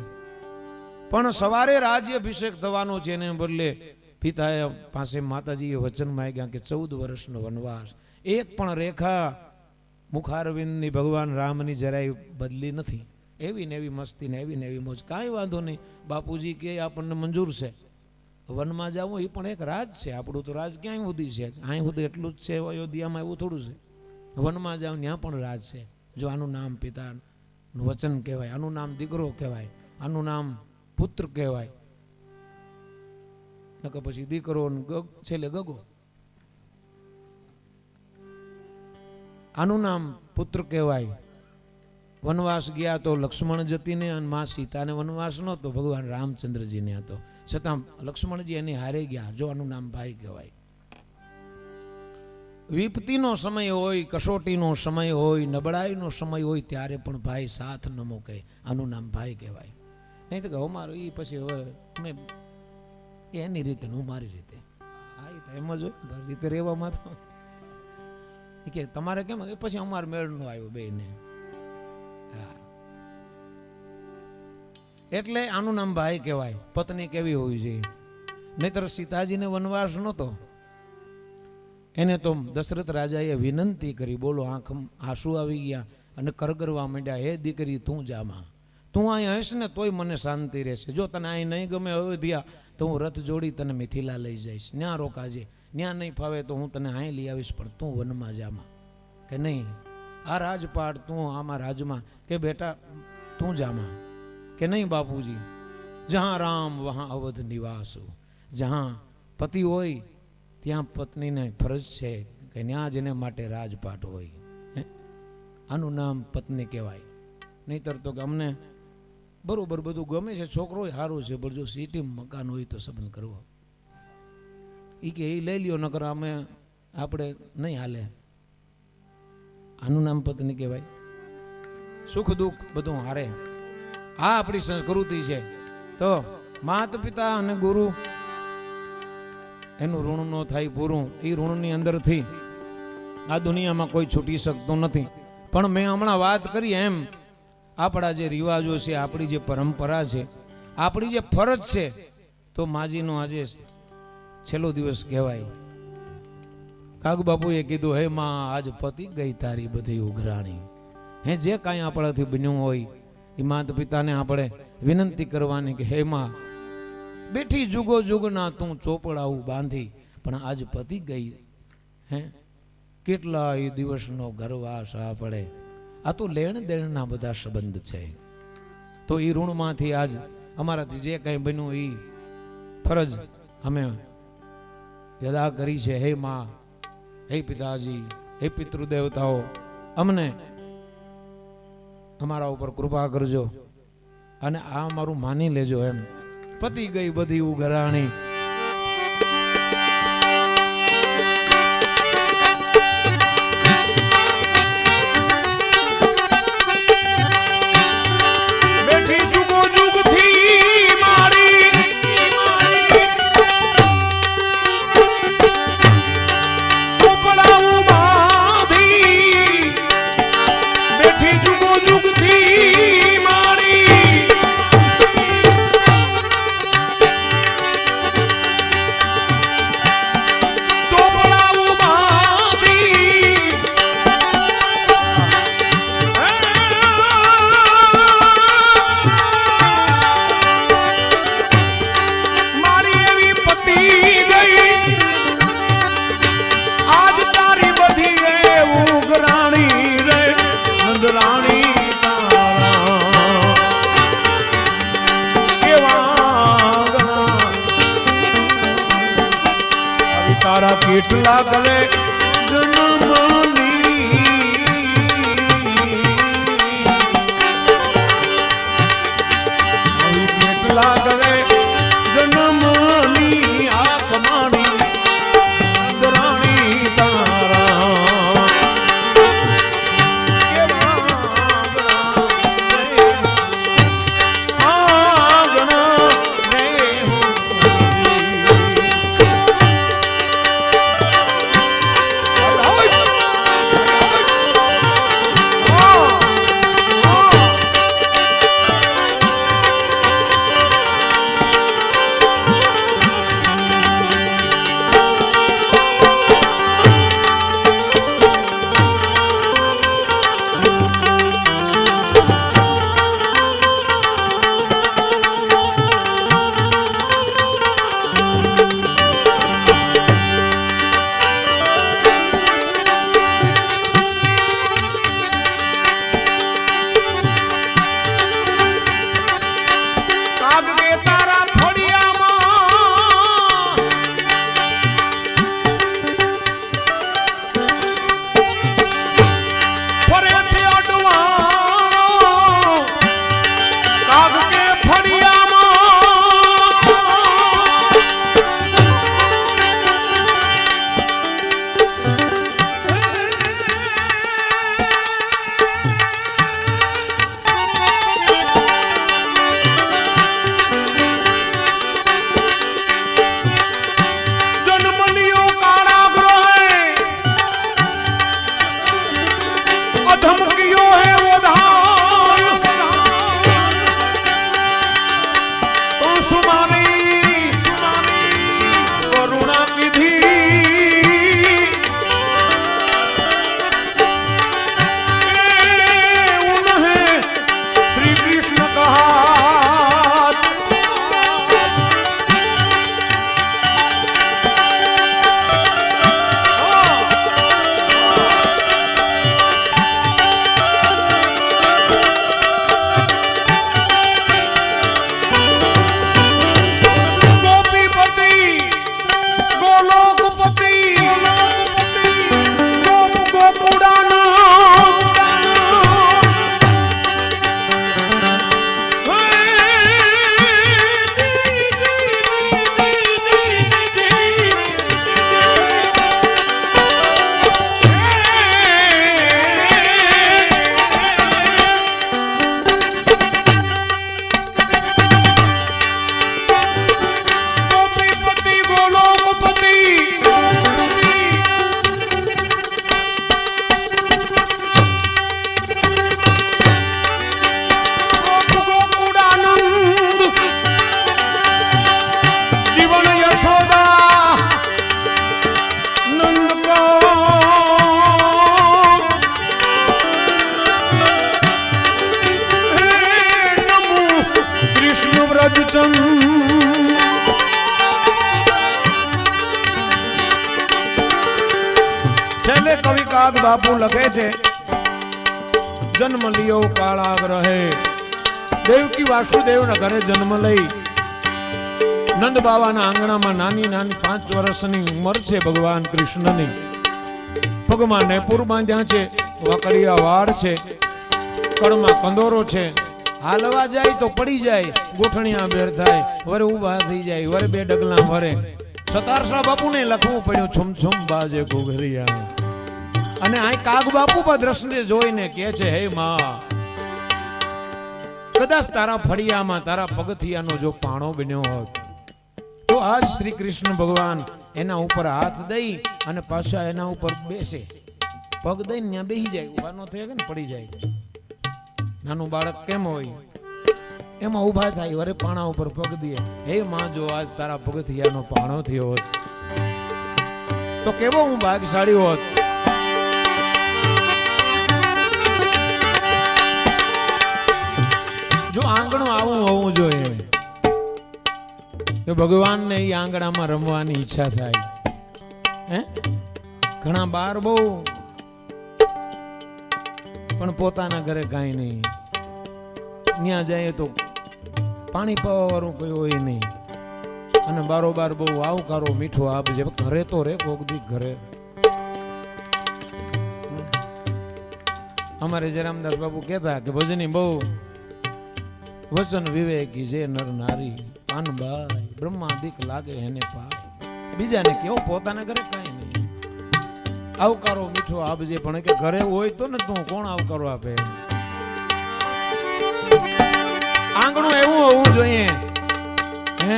પણ સવારે રાજ્યાભિષેક થવાનો છે એને બદલે પિતાએ પાસે માતાજીએ વચન માંગ્યા કે 14 વર્ષનો વનવાસ એક પણ રેખા મુખારવિંદની ભગવાન રામની જરાય બદલી નથી એવી ને એવી મસ્તી ને એવી મોજ કાંઈ વાંધો નહીં બાપુજી કે આપણને મંજૂર છે વનમાં જવું એ પણ એક રાજ છે આપણું તો રાજ ક્યાંય સુધી છે અહીં સુધી એટલું જ છે અયોધ્યામાં એવું થોડું છે વનમાં જાવ ત્યાં પણ રાજ છે જો આનું નામ પિતાનું વચન કહેવાય આનું નામ દીકરો કહેવાય આનું નામ પુત્ર કહેવાય નકર પછી દીકરો છેલ્લે ગગો આનું નામ પુત્ર કહેવાય વનવાસ ગયા તો લક્ષ્મણ જતીને અને મા સીતાને વનવાસ નહોતો ભગવાન રામચંદ્રજીને હતો છતાં લક્ષ્મણજી એની હારે ગયા જો આનું નામ ભાઈ કહેવાય વિપત્તિનો સમય હોય કસોટીનો સમય હોય નબળાઈનો સમય હોય ત્યારે પણ ભાઈ સાથ ન મૂકે આનું નામ ભાઈ કહેવાય નહીં તો કહો મારું એ પછી હવે અમે એની રીતે હું મારી રીતે હા એ તો એમ જ હોય રીતે રહેવામાં તો કે તમારે કેમ પછી અમારે મેળ નો આવ્યો બેને એટલે આનું નામ ભાઈ કહેવાય પત્ની કેવી હોવી જોઈએ નહીતર સીતાજીને વનવાસ નહોતો એને તો દશરથ રાજાએ વિનંતી કરી બોલો આંખ આંસુ આવી ગયા અને કરગરવા માંડ્યા હે દીકરી તું જામાં તું અહીં હશ ને તોય મને શાંતિ રહેશે જો તને અહીં નહીં ગમે અયોધ્યા તો હું રથ જોડી તને મિથિલા લઈ જઈશ ન્યા રોકાજે ન્યા નહીં ફાવે તો હું તને અહીં લઈ આવીશ પણ તું વનમાં જામાં કે નહીં આ રાજપાટ તું આમાં રાજમાં કે બેટા તું જામાં કે નહીં બાપુજી જહાં રામ વહાં અવધ નિવાસો જહાં પતિ હોય ત્યાં પત્નીને ફરજ છે કે ત્યાં જ એને માટે રાજપાટ હોય આનું નામ પત્ની કહેવાય નહીતર તો કે અમને બરોબર બધું ગમે છે છોકરો સારું છે પણ જો સિટી મકાન હોય તો સંબંધ કરવો એ કે એ લઈ લ્યો નકર અમે આપણે નહીં હાલે આનું નામ પત્ની કહેવાય સુખ દુઃખ બધું હારે આ આપણી સંસ્કૃતિ છે તો માતા પિતા અને ગુરુ એનું ઋણ નો થાય પૂરું એ ઋણની અંદરથી આ દુનિયામાં કોઈ છૂટી શકતું નથી પણ મેં હમણાં વાત કરી એમ આપણા જે રિવાજો છે આપણી જે પરંપરા છે આપણી જે ફરજ છે તો માજીનો આજે છેલ્લો દિવસ કહેવાય કાગ બાપુએ કીધું હે માં આજ પતી ગઈ તારી બધી ઉઘરાણી હે જે કાંઈ આપણાથી બન્યું હોય એ માતા પિતાને આપણે વિનંતી કરવાની કે હે માં બેઠી જુગો જુગના તું ચોપડાવું બાંધી પણ આજ પતી ગઈ હે કેટલા એ દિવસનો ગરવાસ આપણે આ તો લેણ દેણના બધા સંબંધ છે તો એ ઋણમાંથી આજ અમારાથી જે કંઈ બન્યું એ ફરજ અમે અદા કરી છે હે માં હે પિતાજી હે પિતૃદેવતાઓ અમને અમારા ઉપર કૃપા કરજો અને આ અમારું માની લેજો એમ પતી ગઈ બધી ઉઘરાણી मीठ लागले जन्मनी मीठ लागले जन्मनी आंख माणी दराणी तारा કાગ બાપુ લખે છે જન્મ લિયો કાળાગ રહે દેવકી વાસુદેવના ઘરે જન્મ લઈ નંદ બાવાના આંગણામાં નાની નાની 5 વર્ષની ઉંમર છે ભગવાન કૃષ્ણની પગમાં નેપુર બાંધ્યા છે વાકડિયા વાળ છે કળમાં કંદોરો છે હાલવા જાય તો પડી જાય ગોઠણિયા બેર થાય વરે ઊભા થઈ જાય વરે બે ડગલા વરે સતારસા બાપુને લખવું પડ્યું છુમ છુમ બાજે ઘોઘરિયા અને આ કાગ બાપુ પર દ્રષ્ટિ જોઈને કહે છે હે માં કદાચ તારા ફળિયામાં તારા પગથિયાનો જો પાણો બન્યો હોત તો આજ શ્રી કૃષ્ણ ભગવાન એના ઉપર હાથ દઈ અને પાછા એના ઉપર બેસે પગ દઈને ત્યાં બેસી જાય ઊભા ન થઈ ને પડી જાય નાનું બાળક કેમ હોય એમાં ઊભા થાય વરે પાણા ઉપર પગ દે હે માં જો આજ તારા પગથિયાનો પાણો થયો હોત તો કેવો હું ભાગ્યશાળી હોત જો આંગણું આવું હોવું જોઈએ તો ભગવાનને એ આંગણામાં રમવાની ઈચ્છા થાય હે ઘણા બાર બહુ પણ પોતાના ઘરે કાંઈ નહીં ત્યાં જાય તો પાણી પાવા વાળું કોઈ હોય નહીં અને બારોબાર બહુ આવકારો મીઠો આપજે. ઘરે તો રે કોક દી ઘરે. અમારે જયરામદાસ બાપુ કહેતા કે ભજની બહુ વચન વિવેકી જે નર નારી પાનબાઈ બ્રહ્માદિક લાગે એને પાય. બીજાને કેવો પોતાને ઘરે કાંઈ નહીં. આવકારો મીઠો આપજે, પણ કે ઘરે હોય તો ને તું કોણ આવકારો આપે. આંગણું એવું હોવું જોઈએ હે.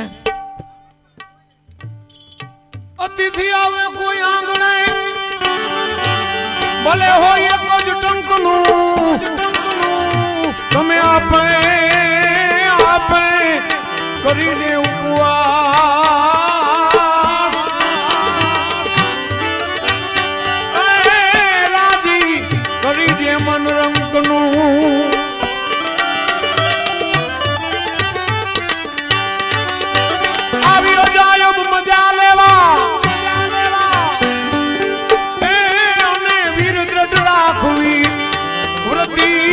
અતિથિ આવે કોઈ આંગણે ભલે હોય એક જ ટંકનું, તમે આપે કરીને ઉપવાસ રાજી કરી દે મન રંકનું. આવ્યો જાય મજા લેવા અને વીર દ્રઢ રાખવી વ્રતી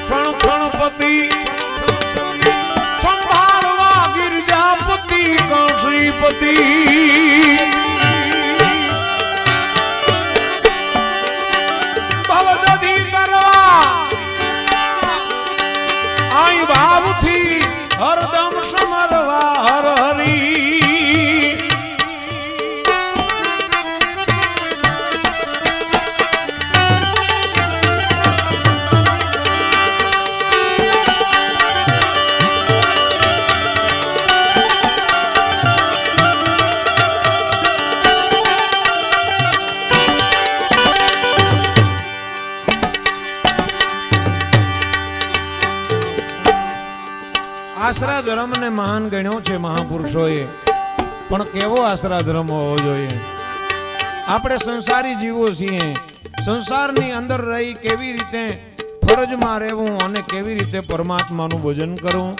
ક્ષણપતિ સંભાળવા ગિરજાપતિ શ્રીપતિ. ભવદધિ કરવા આઈ ભાવથી હરદમ સમરવા હર હરી. આશરા ધર્મને મહાન ગણ્યો છે મહાપુરુષોએ, પણ કેવો આશરા ધર્મ હોવો જોઈએ. આપણે સંસારી જીવો છીએ. સંસારની અંદર રહી કેવી રીતે ફરજમાં રહેવું અને કેવી રીતે પરમાત્માનું ભજન કરવું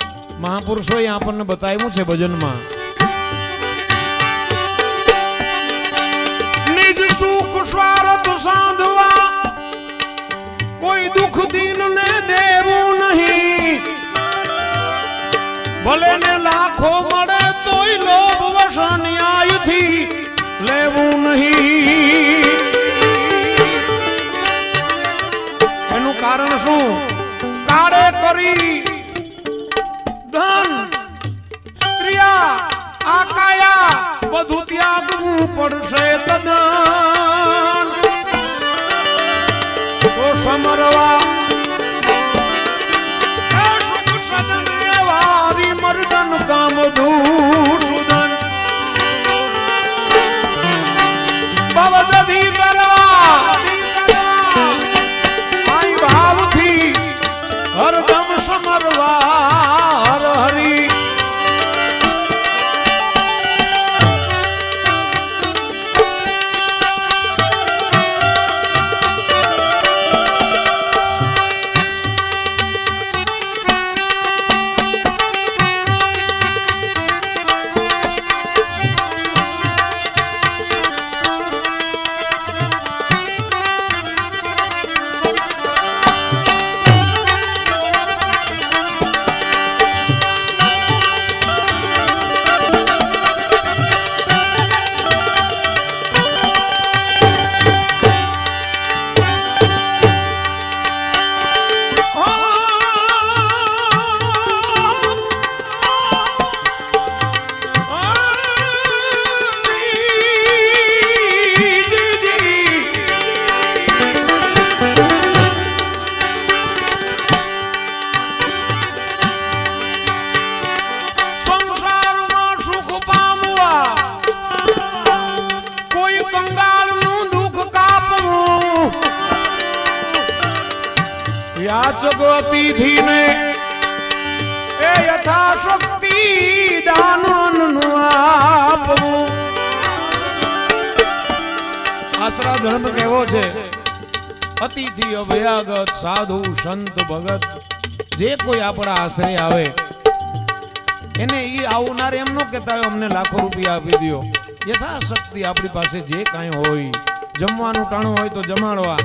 મહાપુરુષોએ આપણને બતાવ્યું છે ભજનમાં. નિજ સુખ સ્વાર્થ સાંધવા કોઈ દુઃખ દીનને દેવું નહીં. ભલે ને લાખો મળે તોય લોભ વશ ન્યાયથી લેવું નહીં. એનું કારણ શું? કાળે કરી ધન સ્ત્રીયા આ કાયા બધું ત્યાગવું પડશે તદન. તો સમરવા મર્દન કામ દૂષણ ભવદધિ કરવા આઈ ભાવથી હરદમ સમરવા હર હરી. યાચક અતિથિને એ યથાશક્તિ દાનનું આપવું. આશરા ધર્મ કેવો છે? અતિથિ અભયાગત સાધુ સંત ભગત જે કોઈ આપણા આશ્રય આવે એને ઈ આવનાર એમ ન કહેતા અમને લાખો રૂપિયા આપી દો. યથાશક્તિ આપણી પાસે જે કાંઈ હોય, જમવાનું ટાણું હોય તો જમાડવા,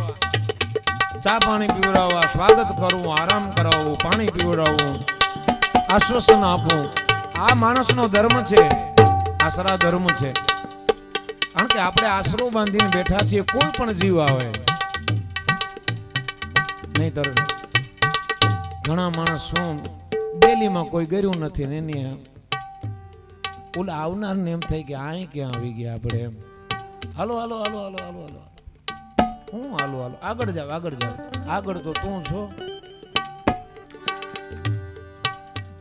ચા પાણી પીવડાવવા, સ્વાગત કરવું, આરામ કરાવવું, પાણી પીવડાવવું, આશ્વાસન આપું. આ માણસનો ધર્મ છે, આશરા ધર્મ છે. કારણ કે આપણે આશરો બાંધીને બેઠા છીએ, કોઈ પણ જીવ આવે નહીતર ઘણા માણસ શું ડેલીમાં કોઈ ગર્યું નથી ને એની ઓલા આવનારને એમ થાય કે અહીં ક્યાં આવી ગયા આપણે એમ. હાલો હાલો હાલો હાલો હાલો હાલો હું હાલો હાલો આગળ જાવ આગળ જાવ. આગળ તો તું છો.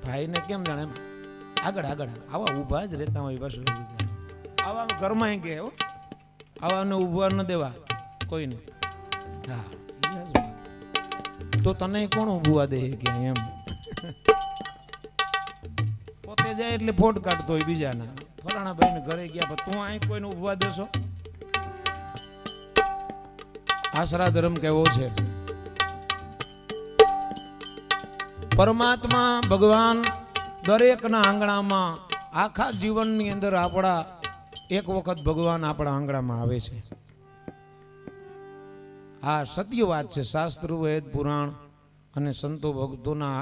ભાઈને કેમ જાણે એમ આગળ આગળ આવા ઊભા જ રહેતા હોય. બસ આવા ઘરમાં કે આવાને ઊભા ન દેવા કોઈને. હા તો તને કોણ ઊભું દે કે એમ પોતે જાય એટલે ફોટ કાઢતો હોય બીજાના. ફલાણા ભાઈને ઘરે ગયા પણ તું અહીં કોઈને ઊભવા દેશો? આશરા ધર્મ કેવો છે? પરમાત્મા ભગવાન દરેકના આંગણામાં આખા જીવનની અંદર આપણા એક વખત ભગવાન આપણા આંગણામાં આવે છે. આ સત્ય વાત છે. શાસ્ત્ર વેદ પુરાણ અને સંતો ભક્તોના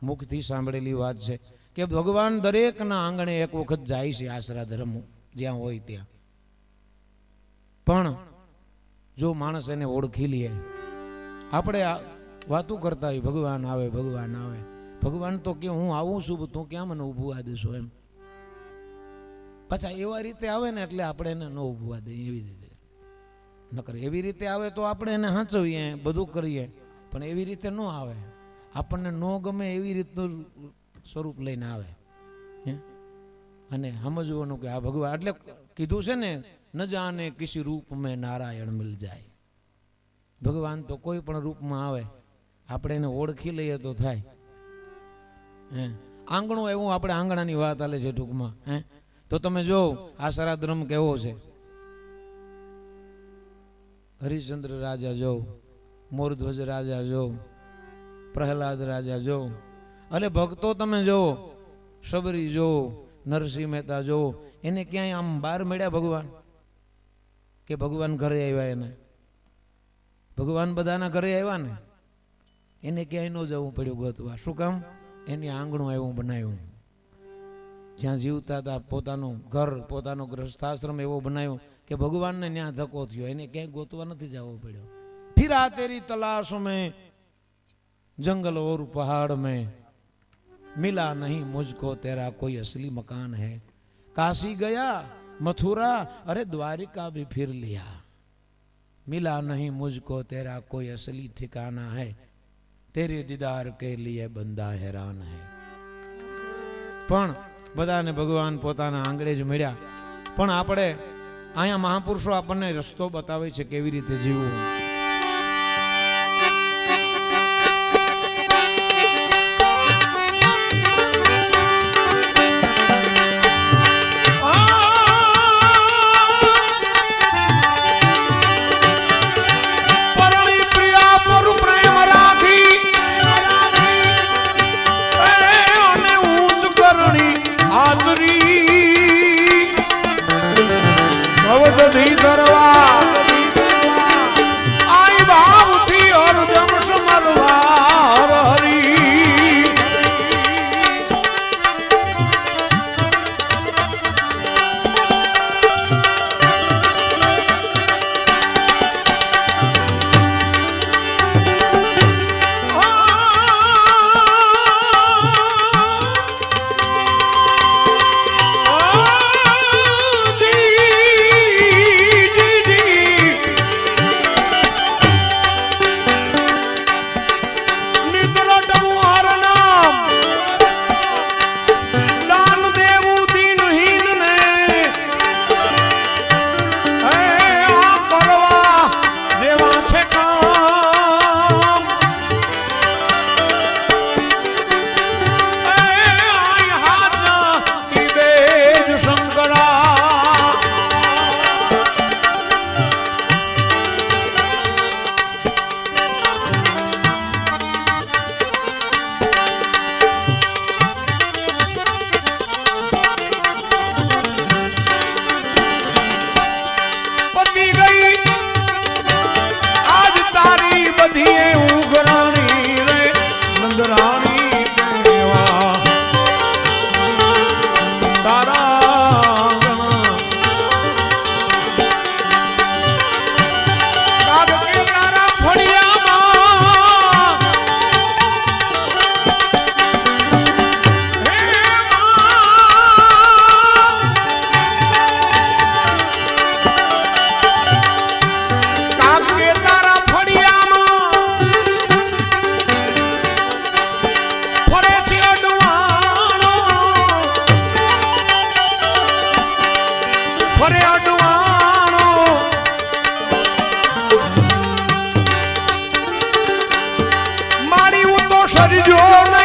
મુખથી સાંભળેલી વાત છે કે ભગવાન દરેકના આંગણે એક વખત જાય છે. આશરા ધર્મ જ્યાં હોય ત્યાં. પણ જો માણસ એને ઓળખી લે. આપણે વાતો કરતા હોય ભગવાન આવે ભગવાન આવે. ભગવાન તો કે હું આવું છું, તું ક્યાં મને ઊભું આ દેશો એમ. પાછા એવા રીતે આવે ને એટલે આપણે એને ન ઊભું દઈએ. એવી રીતે નકર એવી રીતે આવે તો આપણે એને હાંચવીએ બધું કરીએ, પણ એવી રીતે ન આવે. આપણને ન ગમે એવી રીતનું સ્વરૂપ લઈને આવે. અને સમજવાનું કે આ ભગવાન એટલે કીધું છે ને, ન જાને કિસી રૂપ મેં નારાયણ મિલ જાય. ભગવાન તો કોઈ પણ રૂપમાં આવે, આપણે એને ઓળખી લઈએ તો થાય. આંગણું એવું આપણે આંગણાની વાત હાલે છે ટૂંકમાં. તો તમે જો આશરા ધર્મ કેવો છે. હરિશ્ચંદ્ર રાજા જો, મોરધ્વજ રાજા જો, પ્રહલાદ રાજા જો, એટલે ભક્તો તમે જો, સબરી જો, નરસિંહ મહેતા જો, એને ક્યાંય આમ બહાર મળ્યા ભગવાન? કે ભગવાન ઘરે આવ્યા? એને ભગવાન બધાના ઘરે આવ્યા ને, એને ક્યાંય ન જવું પડ્યું ગોતવા. શું કામ? એની આંગણું એવું બનાવ્યું. જ્યાં જીવતા હતા પોતાનું ઘર, પોતાનો ગ્રસ્થાશ્રમ એવો બનાવ્યો કે ભગવાનને ત્યાં ધક્કો થયો. એને ક્યાંય ગોતવા નથી જવું પડ્યો. ફિરા તેરી તલાશ મેં जंगल और पहाड़ में मिला नहीं मुझको तेरा कोई असली मकान है. काशी गया मथुरा अरे द्वारिका भी फिर लिया, मिला नहीं मुझको तेरा कोई असली ठिकाना है, तेरे दीदार के लिए बंदा हैरान है. પણ બધાને ભગવાન પોતાના આંગળે જ મળ્યા. પણ આપણે અહીંયા મહાપુરુષો આપણને રસ્તો બતાવે છે કેવી રીતે જીવવું. સજજો ને